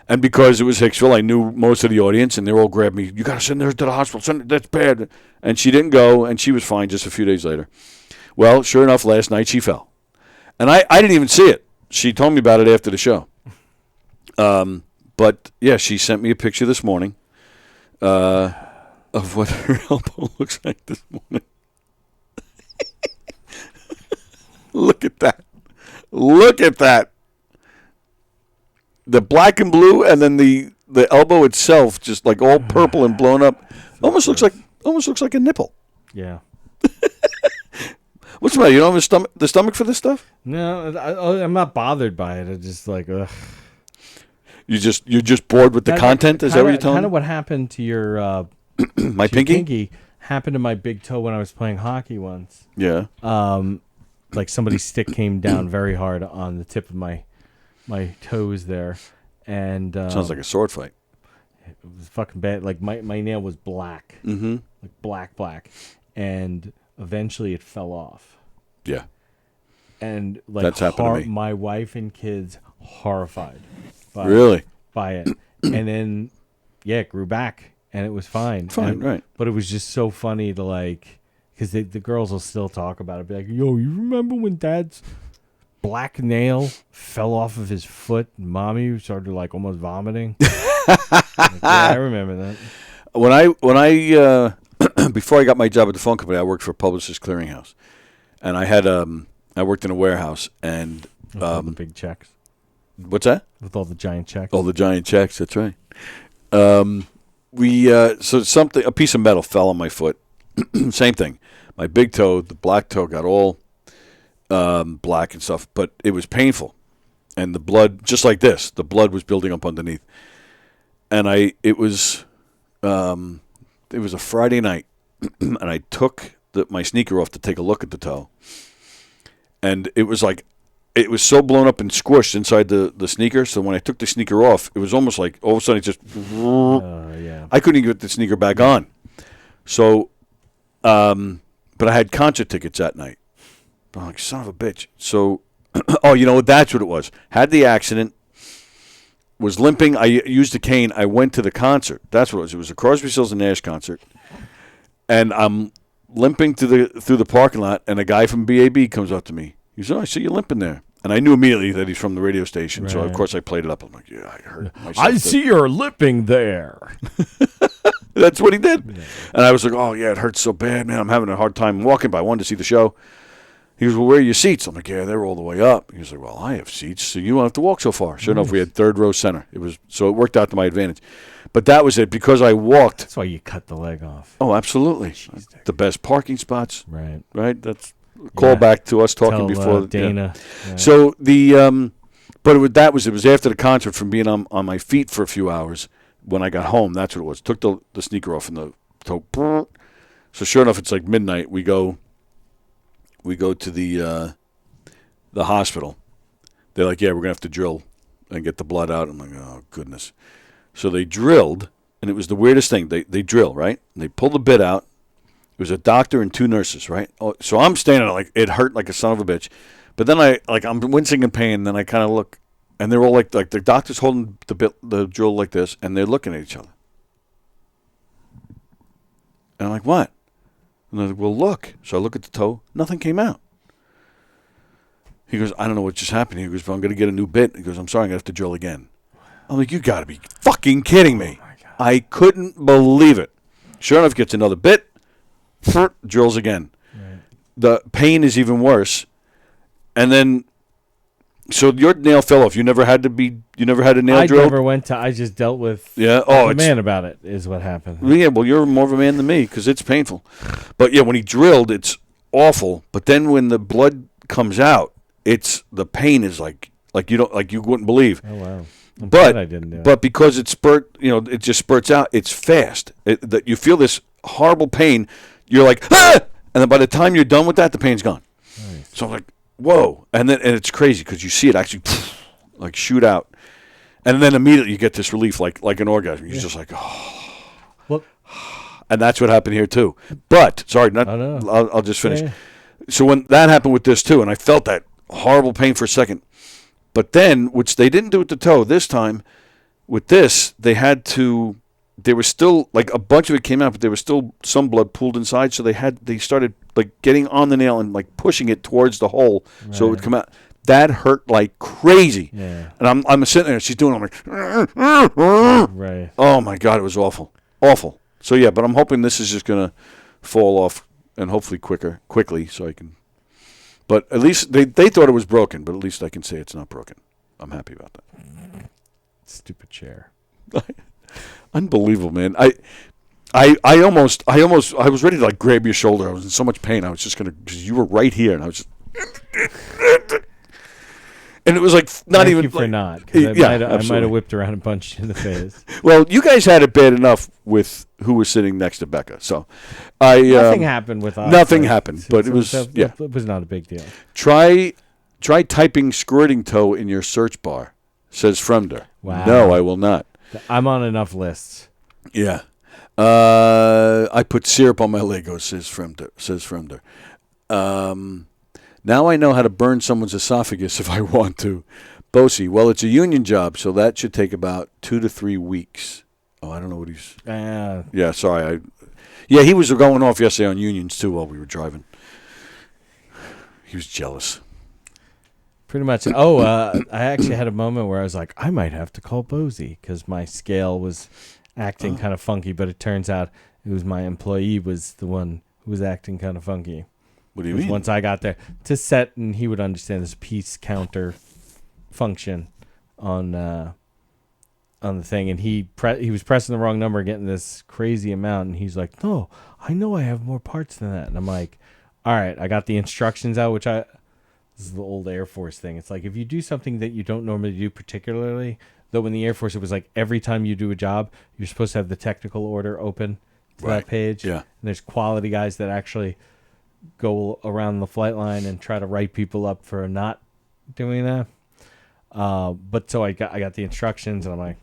And because it was Hicksville, I knew most of the audience, and they all grabbed me. You got to send her to the hospital. That's bad. And she didn't go, and she was fine just a few days later. Well, sure enough, last night she fell. And I didn't even see it. She told me about it after the show. But, yeah, she sent me a picture this morning of what her elbow looks like this morning. Look at that. Look at that. The black and blue, and then the elbow itself, just like all purple and blown up, almost looks like a nipple. Yeah. What's the matter? You don't have the stomach for this stuff? No, I'm not bothered by it. It's just like, ugh. You're just bored with the content? Is that what you're telling me? Kind of what happened to your my to your pinky happened to my big toe when I was playing hockey once. Yeah. Like somebody's stick came down very hard on the tip of my toes there, and sounds like a sword fight. It was fucking bad. Like my nail was black, like black, and eventually it fell off. Yeah. And like that's happened to me. My wife and kids horrified. By it, and then it grew back, and it was fine. Right. But it was just so funny to like, because the girls will still talk about it. Be like, yo, you remember when Dad's black nail fell off of his foot, and Mommy started like almost vomiting? Like, yeah, I remember that. When I before I got my job at the phone company, I worked for Publishers Clearinghouse, and I worked in a warehouse, and all the big checks. What's that? With all the giant checks. All the giant checks. That's right. So a piece of metal fell on my foot. Same thing. My big toe, the black toe, got all black and stuff, but it was painful, and the blood, just like this, the blood was building up underneath. And it was a Friday night, and I took my sneaker off to take a look at the toe, and it was like, it was so blown up and squished inside the sneaker, so when I took the sneaker off, it was almost like all of a sudden it just, I couldn't even get the sneaker back on. So, but I had concert tickets that night. I'm like, son of a bitch. So, that's what it was. Had the accident, was limping. I used a cane. I went to the concert. That's what it was. It was a Crosby, Stills and Nash concert. And I'm limping through the parking lot, and a guy from BAB comes up to me. He said, I see you limping there. And I knew immediately that he's from the radio station. Right. So, of course, I played it up. I'm like, yeah, I heard myself. I see you're limping there. That's what he did. Yeah. And I was like, oh, yeah, it hurts so bad, man. I'm having a hard time walking, but I wanted to see the show. He goes, well, where are your seats? I'm like, yeah, they're all the way up. He was like, well, I have seats, so you won't have to walk so far. Sure enough, we had third row center. So it worked out to my advantage. But that was it, because I walked. That's why you cut the leg off. Oh, absolutely. Jeez, the best parking spots. Right. Right? That's a callback to us talking before. Dana. Yeah. Right. So but it was after the concert, from being on my feet for a few hours. When I got home, that's what it was. Took the sneaker off and the toe. So sure enough, it's like midnight. We go to the hospital. They're like, yeah, we're gonna have to drill and get the blood out. I'm like, oh goodness. So they drilled, and it was the weirdest thing. They drill, right? And they pull the bit out. It was a doctor and two nurses, right? Oh, so I'm standing there like it hurt like a son of a bitch. But then I'm wincing in pain. And then I kind of look. And they're all like the doctor's holding the drill like this, and they're looking at each other. And I'm like, what? And they're like, well, look. So I look at the toe. Nothing came out. He goes, I don't know what just happened. He goes, well, I'm going to get a new bit. He goes, I'm sorry, I'm going to have to drill again. I'm like, you got to be fucking kidding me. Oh, I couldn't believe it. Sure enough, gets another bit. Drills again. Right. The pain is even worse. And then... So your nail fell off. You never had a nail drilled? I just dealt with the man about it is what happened. Yeah, well, you're more of a man than me because it's painful. But yeah, when he drilled, it's awful. But then when the blood comes out, the pain is like you wouldn't believe. Oh wow. I'm glad I didn't do it. But because it just spurts out, it's fast. That you feel this horrible pain, you're like, ah! And then by the time you're done with that, the pain's gone. Nice. So I'm like, whoa. And it's crazy because you see it actually like shoot out. And then immediately you get this relief like an orgasm. You're just like, oh. Well, and that's what happened here too. But, sorry, I'll just finish. Yeah. So when that happened with this too, and I felt that horrible pain for a second. But then, which they didn't do with the toe this time, with this, there was still, like a bunch of it came out, but there was still some blood pooled inside, so they started like getting on the nail and like pushing it towards the hole so it would come out. That hurt like crazy. Yeah. And I'm sitting there. She's doing it. I'm like, Right. oh, my God. It was awful. Awful. So, yeah, but I'm hoping this is just going to fall off and hopefully quickly so I can. But at least they thought it was broken, but at least I can say it's not broken. I'm happy about that. Stupid chair. Unbelievable, man. I was ready to like grab your shoulder. I was in so much pain. I was just because you were right here, and I was just, and it was like not Thank even. you for like, not. Because I might absolutely. have whipped around and punched you in the face. Well, you guys had it bad enough with who was sitting next to Becca, so Nothing happened with us. Nothing happened, but it was It was not a big deal. Try typing squirting toe in your search bar, says Fremder. Wow. No, I will not. I'm on enough lists. Yeah. I put syrup on my Legos, says Fremder. Now I know how to burn someone's esophagus if I want to. Bosie, well, it's a union job, so that should take about 2 to 3 weeks. Oh, I don't know what he's... yeah, sorry. He was going off yesterday on unions, too, while we were driving. He was jealous. Pretty much. I actually had a moment where I was like, I might have to call Bosie because my scale was acting kind of funky, but it turns out it was my employee was the one who was acting kind of funky. What do you mean? Once I got there to set, and he would understand this piece counter function on the thing, and he was pressing the wrong number, getting this crazy amount, and he's like, "No, I know I have more parts than that." And I'm like, "All right, I got the instructions out," this is the old Air Force thing. It's like if you do something that you don't normally do particularly, though in the Air Force it was like every time you do a job, you're supposed to have the technical order open to that page. Yeah. And there's quality guys that actually go around the flight line and try to write people up for not doing that. But so I got the instructions, and I'm like,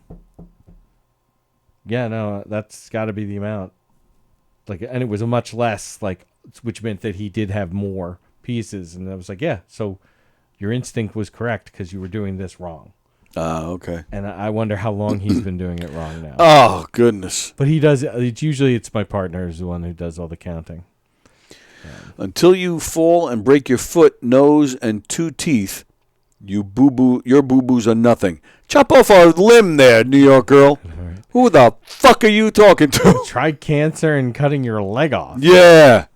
yeah, no, that's got to be the amount. Like, and it was a much less, like, which meant that he did have more pieces, and I was like, yeah, so your instinct was correct because you were doing this wrong. Okay. And I wonder how long he's been doing it wrong now. Oh, goodness. But he does. It's my partner who's the one who does all the counting. Until you fall and break your foot, nose, and 2 teeth, your boo-boos are nothing. Chop off a limb there, New York girl. Right. Who the fuck are you talking to? Try cancer and cutting your leg off. Yeah.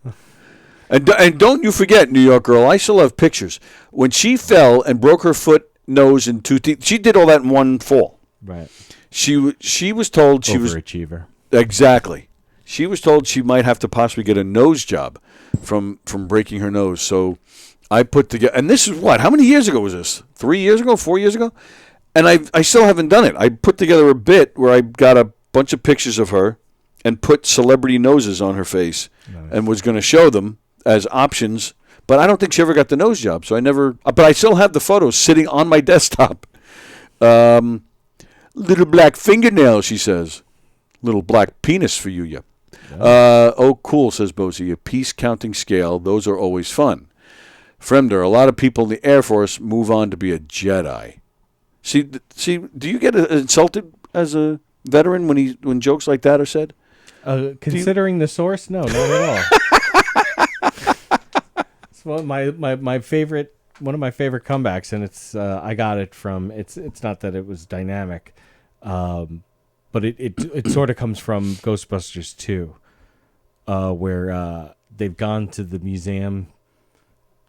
And don't you forget, New York girl, I still have pictures. When she fell and broke her foot, nose, and 2 teeth, she did all that in one fall. Right. She was told she was... Overachiever. Exactly. She was told she might have to possibly get a nose job from breaking her nose. So I put together, and this is what? How many years ago was this? 3 years ago? 4 years ago? And I still haven't done it. I put together a bit where I got a bunch of pictures of her and put celebrity noses on her face. Nice. And was going to show them as options. But I don't think she ever got the nose job, so I never. But I still have the photos sitting on my desktop. Little black fingernail, she says. Little black penis for you, yeah. Oh, cool, says Bosie. A piece counting scale. Those are always fun. Fremder, a lot of people in the Air Force move on to be a Jedi. See, do you get insulted as a veteran when jokes like that are said? Considering the source, no, not at all. It's one of my favorite comebacks, and it's I got it from it's not that it was dynamic, but it sort of comes from Ghostbusters 2, where they've gone to the museum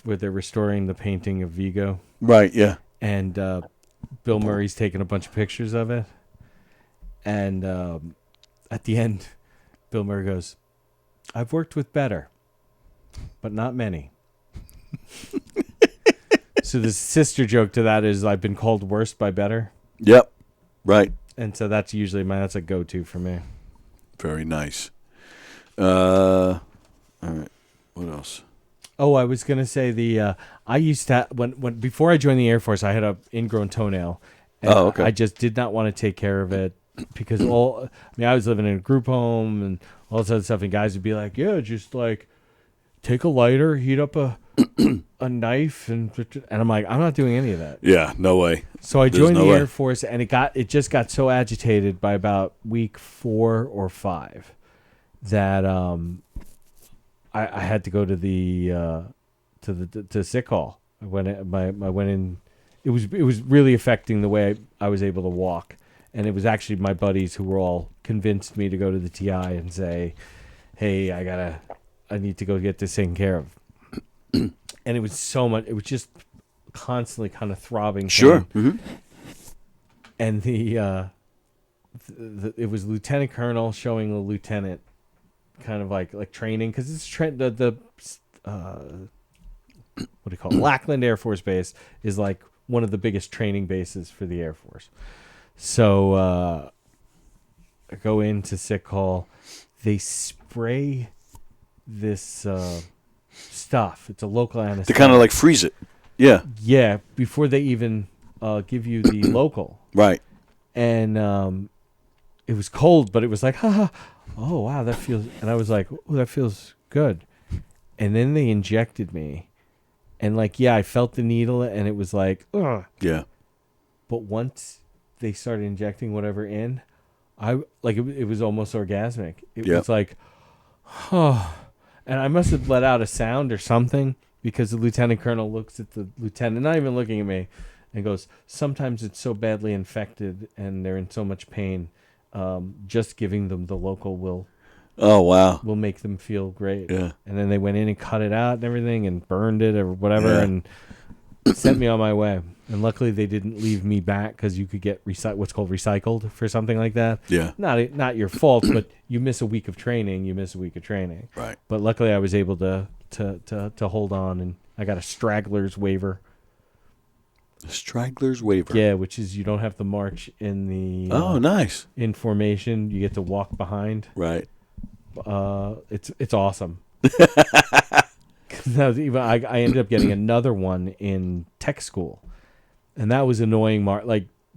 where they're restoring the painting of Vigo. Right. Yeah. And Bill Murray's taking a bunch of pictures of it, and at the end, Bill Murray goes, "I've worked with better, but not many." So the sister joke to that is, I've been called worse by better. Yep. Right. And so that's usually that's a go-to for me. Very nice. All right. What else? Oh, I was gonna say I used to when before I joined the Air Force, I had an ingrown toenail. And okay. I just did not want to take care of it because I was living in a group home and all this other stuff, and guys would be like, "Yeah, just like take a lighter, heat up a knife," and I'm like, I'm not doing any of that. Yeah, no way. So I joined the Air Force, and it just got so agitated by about week 4 or 5 that I had to go to the to sick hall I went in. It was really affecting the way I was able to walk, and it was actually my buddies who were all convinced me to go to the TI and say, "Hey, I need to go get this taken care of." And it was so much. It was just constantly kind of throbbing. Sure. Pain. And it was lieutenant colonel showing a lieutenant, kind of like training, because it's what do you call it? Lackland Air Force Base is like one of the biggest training bases for the Air Force. So I go into sick call. They spray this stuff. It's a local anesthetic. To kind of like freeze it. Yeah. Yeah, before they even give you the local. Right. And it was cold, but it was like, oh, wow, that feels... And I was like, oh, that feels good. And then they injected me. And I felt the needle, and it was like, ugh. Yeah. But once they started injecting whatever in, it was almost orgasmic. It was like, oh. And I must have let out a sound or something, because the lieutenant colonel looks at the lieutenant, not even looking at me, and goes, sometimes it's so badly infected and they're in so much pain, just giving them the local will make them feel great. Yeah. And then they went in and cut it out and everything and burned it or whatever and sent me on my way. And luckily they didn't leave me back, because you could get what's called recycled for something like that. Yeah. Not your fault, but you miss a week of training. Right. But luckily I was able to hold on, and I got a straggler's waiver. A straggler's waiver. Yeah, which is you don't have to march in the nice. In formation. You get to walk behind. Right. It's awesome. I ended up getting another one in tech school, and that was annoying.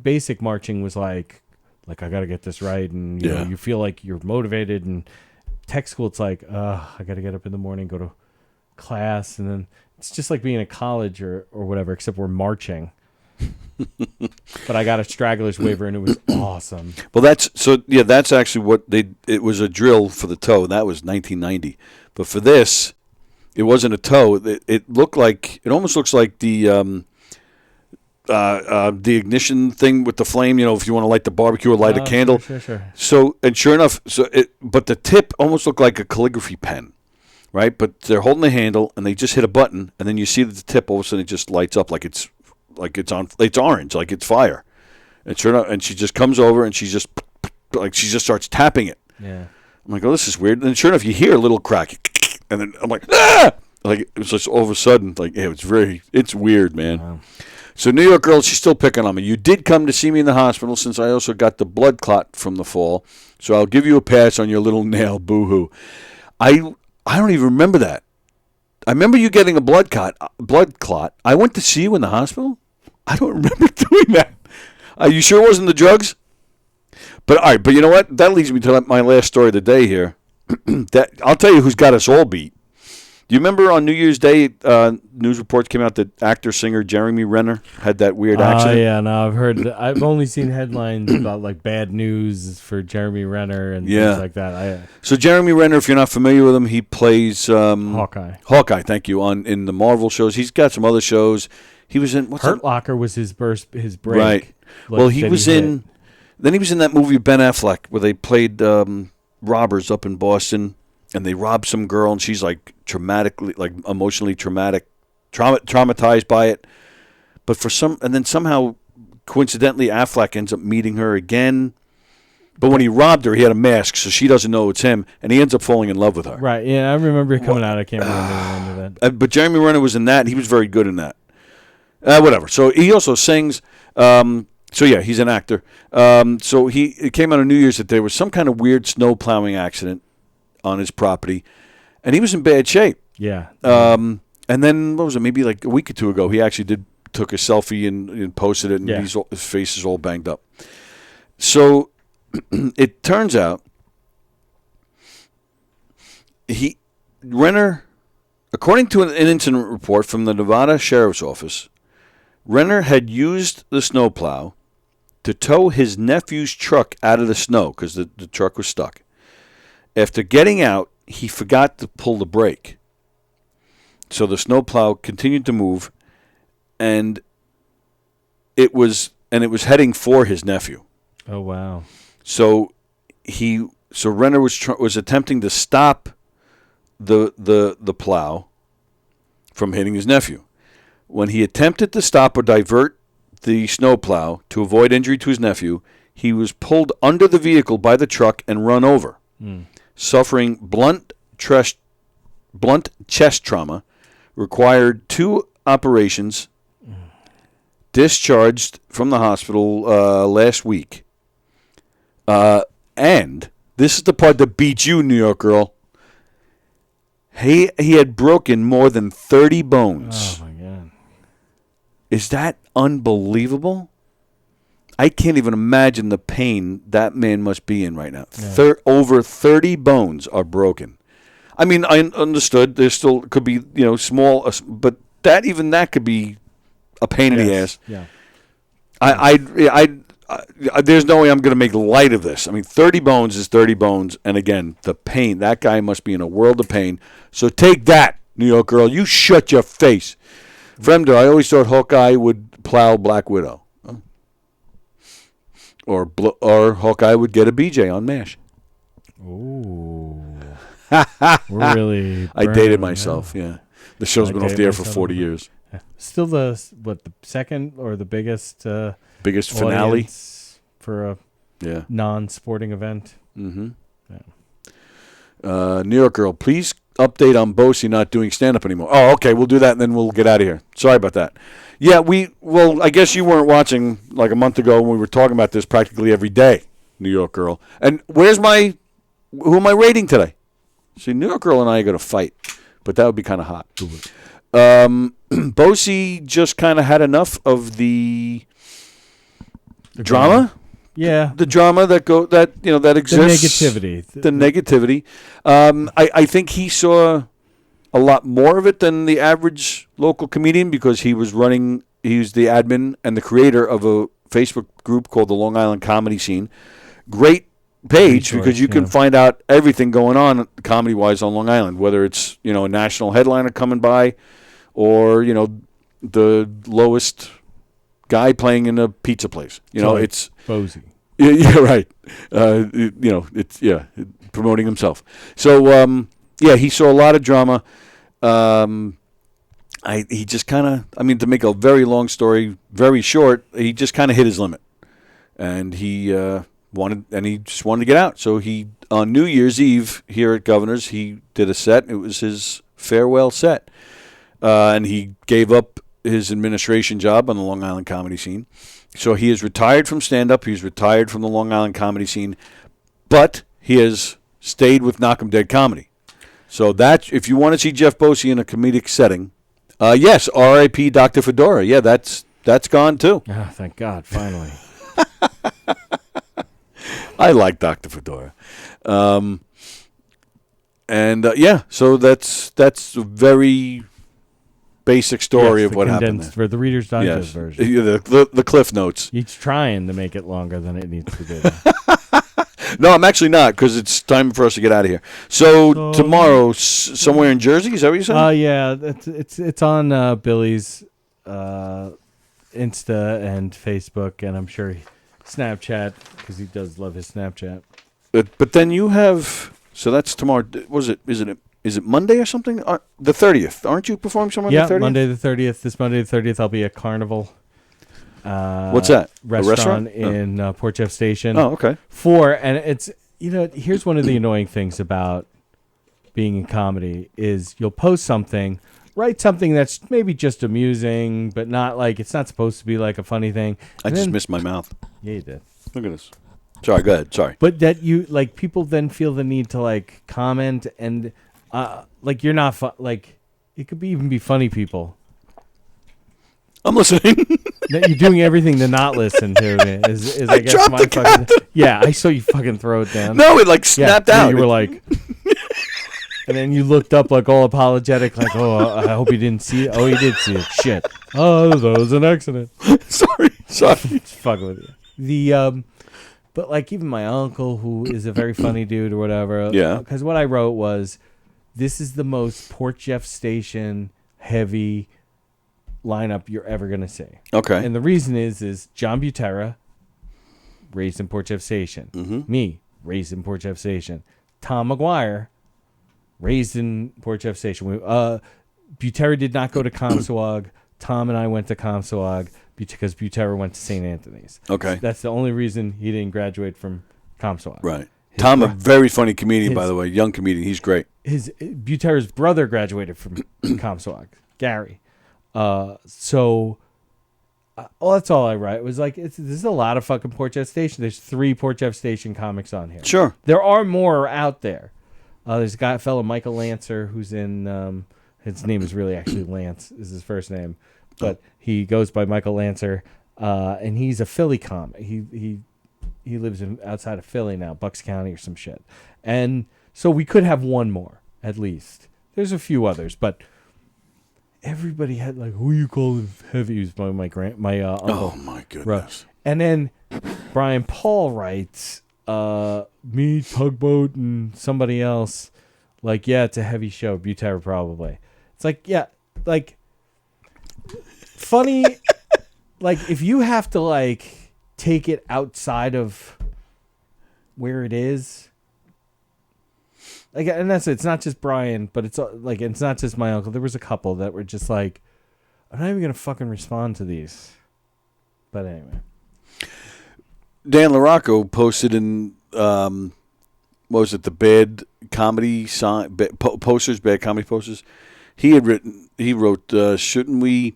Basic marching was like I got to get this right, and you know, you feel like you're motivated. And tech school, it's like I got to get up in the morning, go to class, and then it's just like being at college or whatever, except we're marching. But I got a straggler's waiver, and it was awesome. Well, that's actually what it was, a drill for the toe. That was 1990. But for this, it wasn't a toe. It almost looks like the ignition thing with the flame, if you want to light the barbecue or light a candle. Sure. So, and sure enough, but the tip almost looked like a calligraphy pen. Right, but they're holding the handle, and they just hit a button, and then you see that the tip all of a sudden it just lights up like it's orange, like it's fire. And sure enough, and she just comes over and she just starts tapping it. Yeah, I'm like, oh, this is weird. And sure enough, you hear a little crack, and then I'm like, ah! Like it was just all of a sudden, it's weird, man. Wow. So New York girl, she's still picking on me. You did come to see me in the hospital, since I also got the blood clot from the fall. So I'll give you a pass on your little nail, boo-hoo. I don't even remember that. I remember you getting a blood clot. I went to see you in the hospital. I don't remember doing that. Are you sure it wasn't the drugs? But all right, but you know what? That leads me to my last story of the day here. I'll tell you who's got us all beat. Do you remember on New Year's Day, news reports came out that actor-singer Jeremy Renner had that weird accident? Yeah, no, I've heard. I've only seen headlines about bad news for Jeremy Renner and things like that. So Jeremy Renner, if you're not familiar with him, he plays Hawkeye. Hawkeye, thank you. In the Marvel shows, he's got some other shows. He was in Hurt Locker was his break. Right. Well, he was in. Then he was in that movie with Ben Affleck where they played robbers up in Boston. And they robbed some girl, and she's emotionally traumatized by it. But and then somehow, coincidentally, Affleck ends up meeting her again. But when he robbed her, he had a mask, so she doesn't know it's him, and he ends up falling in love with her. Right? Yeah, I remember it coming out. I can't remember that. But Jeremy Renner was in that. And he was very good in that. Whatever. So he also sings. So yeah, he's an actor. So it came out on New Year's that there was some kind of weird snow plowing accident on his property, and he was in bad shape. Yeah. And then, what was it, maybe like a week or two ago, he actually took a selfie and posted it, and his face is all banged up. So it turns out Renner, according to an incident report from the Nevada Sheriff's Office, Renner had used the snowplow to tow his nephew's truck out of the snow because the truck was stuck. After getting out, he forgot to pull the brake. So the snowplow continued to move, and it was heading for his nephew. Oh wow! So Renner was attempting to stop the plow from hitting his nephew. When he attempted to stop or divert the snowplow to avoid injury to his nephew, he was pulled under the vehicle by the truck and run over, suffering blunt chest trauma, required 2 operations, discharged from the hospital last week. And this is the part that beats you, New York girl. He had broken more than 30 bones. Oh, my God. Is that unbelievable? I can't even imagine the pain that man must be in right now. Yeah. Over 30 bones are broken. I mean, I understood there still could be, small, but that could be a pain in the ass. Yeah. There's no way I'm going to make light of this. I mean, 30 bones is 30 bones, and again, the pain. That guy must be in a world of pain. So take that, New York girl. You shut your face. Fremder, I always thought Hawkeye would plow Black Widow. Or Hawkeye would get a BJ on MASH. Ooh. We're really... I dated myself, yeah. The show's been off the air for 40 years. Still the second or the biggest... biggest finale for a non-sporting event. Mm-hmm. Yeah. New York girl, please update on Bosey not doing stand-up anymore. Oh, okay, we'll do that and then we'll get out of here. Sorry about that. Yeah, I guess you weren't watching like a month ago when we were talking about this practically every day, New York girl. And who am I rating today? See, New York girl and I are going to fight, but that would be kind of hot. Bosey just kind of had enough of the drama. Yeah, the drama that exists. The negativity. The negativity. I think he saw a lot more of it than the average local comedian because he was the admin and the creator of a Facebook group called the Long Island Comedy Scene. Great page because you can find out everything going on comedy-wise on Long Island, whether it's a national headliner coming by or the lowest guy playing in a pizza place. It's Bosey. Yeah, right. It's promoting himself. So he saw a lot of drama. He just kind of, to make a very long story very short, he just kind of hit his limit, and he just wanted to get out. So he on New Year's Eve here at Governor's, he did a set. It was his farewell set, and he gave up his administration job on the Long Island Comedy Scene. So he is retired from stand-up. He's retired from the Long Island Comedy Scene, but he has stayed with Knock 'em Dead Comedy. So that if you want to see Jeff Bosey in a comedic setting, yes, R.I.P. Dr. Fedora. Yeah, that's gone too. Oh, thank God, finally. I like Dr. Fedora. So that's a very basic story of what happened there. For the Reader's Digest version. The Cliff Notes. He's trying to make it longer than it needs to be. No, I'm actually not because it's time for us to get out of here. So tomorrow, somewhere in Jersey, is that what you said? Yeah, it's on Billy's Insta and Facebook, and I'm sure Snapchat because he does love his Snapchat. But then you have that's tomorrow. Is it Monday or something? The 30th. Aren't you performing somewhere on the 30th? Yeah, Monday the 30th. This Monday the 30th, I'll be at Carnival. What's that? Restaurant in Port Jeff Station. Oh, okay. And it's, here's one of the annoying things about being in comedy is you'll post something, write something that's maybe just amusing, but not like, it's not supposed to be like a funny thing. I just missed my mouth. Yeah, you did. Look at this. Sorry, go ahead. Sorry. But that people then feel the need to comment and you're not it could even be funny people. I'm listening. That you're doing everything to not listen to me. Is I guess dropped my the cat. Yeah, I saw you fucking throw it down. No, it snapped out. You were like, and then you looked up all apologetic, I hope you didn't see it. Oh, you did see it. Shit. Oh, that was an accident. Sorry. Just fucking with you. But even my uncle, who is a very funny dude or whatever. Yeah. Because what I wrote was, this is the most Port Jeff Station heavy lineup you're ever going to see. Okay. And the reason is John Butera, raised in Port Jeff Station. Mm-hmm. Me, raised in Port Jeff Station. Tom McGuire, raised in Port Jeff Station. Butera did not go to Comstock. Tom and I went to Comstock because Butera went to St. Anthony's. Okay. That's the only reason he didn't graduate from Comstock. Right. Tom, a very funny comedian, by the way. Young comedian. He's great. Butera's brother graduated from Comstock, Gary. That's all I write. It was like, this is a lot of fucking Port Jeff Station. There's 3 Port Jeff Station comics on here. Sure. There are more out there. There's a fellow, Michael Lancer, who's in, his name is really actually Lance, is his first name. But he goes by Michael Lancer, and he's a Philly comic. He lives outside of Philly now, Bucks County or some shit. And so we could have one more, at least. There's a few others, but everybody had like, who you call heavy? It was my uncle. Oh my goodness! And then Brian Paul writes, me, Tugboat, and somebody else, like, yeah, it's a heavy show. Butera probably. It's like, yeah, like funny. Like if you have to like take it outside of where it is. Like, and that's it. It's not just Brian, but it's like, it's not just my uncle. There was a couple that were just like, I'm not even going to fucking respond to these. But anyway. Dan LaRocco posted in, what was it, the bad comedy posters, bad comedy posters. He wrote, should we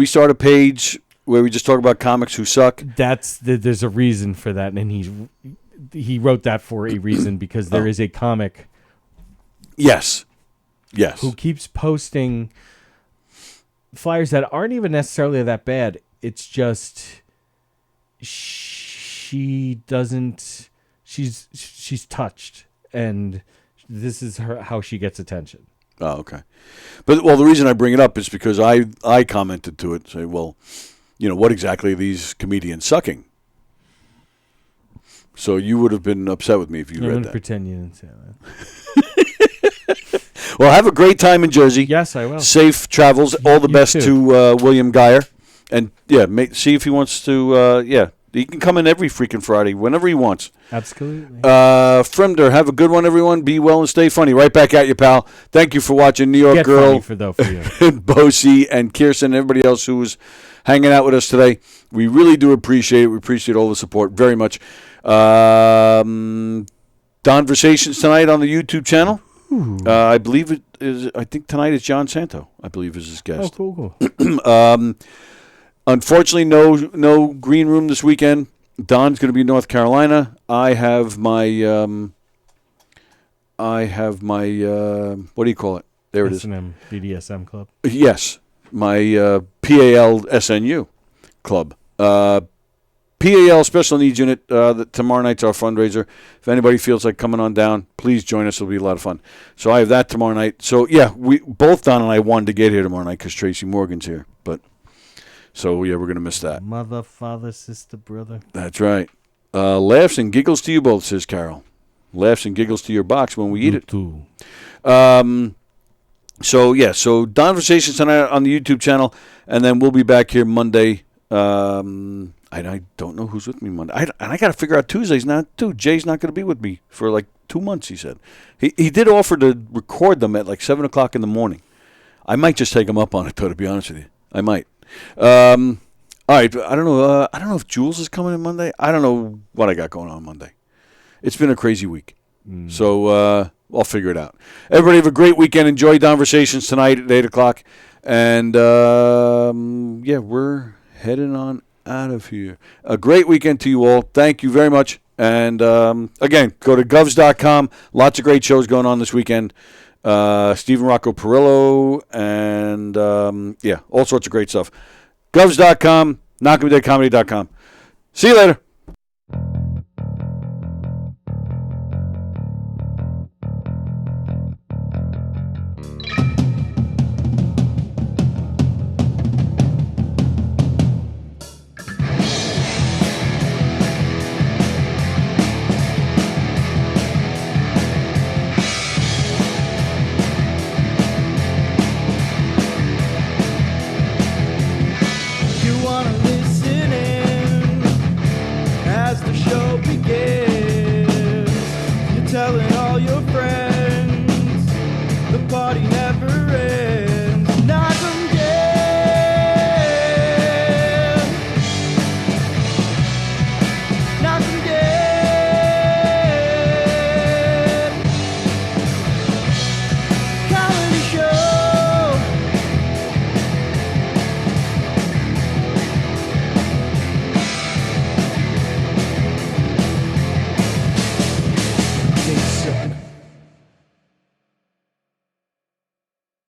start a page where we just talk about comics who suck? There's a reason for that. And he wrote that for a reason because there is a comic. Yes. Who keeps posting flyers that aren't even necessarily that bad. It's just she's touched, and this is how she gets attention. Oh, okay. But the reason I bring it up is because I commented to it, say, well, what exactly are these comedians sucking? So you would have been upset with me if you read that. I'm going to pretend you didn't say that. Well, have a great time in Jersey. Yes, I will. Safe travels. All the best to William Geyer. And, see if he wants to, he can come in every freaking Friday, whenever he wants. Absolutely. Fremder, have a good one, everyone. Be well and stay funny. Right back at you, pal. Thank you for watching New York Girl. For you. And Bosie and Kirsten and everybody else who was hanging out with us today. We really do appreciate it. We appreciate all the support very much. Conversations tonight on the YouTube channel. I believe it is. I think tonight is John Santo. I believe is his guest. Oh, cool. Unfortunately, no green room this weekend. Don's going to be in North Carolina. I have my what do you call it? There it is. S&M BDSM club. Yes, my PAL SNU club. PAL Special Needs Unit. Tomorrow night's our fundraiser. If anybody feels like coming on down, please join us. It'll be a lot of fun. So I have that tomorrow night. So yeah, both Don and I wanted to get here tomorrow night because Tracy Morgan's here. So yeah, we're gonna miss that. Mother, father, sister, brother. That's right. Laughs and giggles to you both, says Carol. Laughs and giggles to your box when we eat it. Too. So Conversations tonight on the YouTube channel, and then we'll be back here Monday. I don't know who's with me Monday. I got to figure out Tuesdays now too. Jay's not going to be with me for like 2 months. He said he did offer to record them at like 7:00 in the morning. I might just take him up on it though. To be honest with you, I might. All right. I don't know. I don't know if Jules is coming in Monday. I don't know what I got going on Monday. It's been a crazy week. So I'll figure it out. Everybody have a great weekend. Enjoy Conversations tonight at 8:00. And we're heading on out of here. A great weekend to you all. Thank you very much. And again, go to govs.com. Lots of great shows going on this weekend. Stephen Rocco Perillo and all sorts of great stuff. Govs.com, knockemdeadcomedy.com. See you later. party never ends.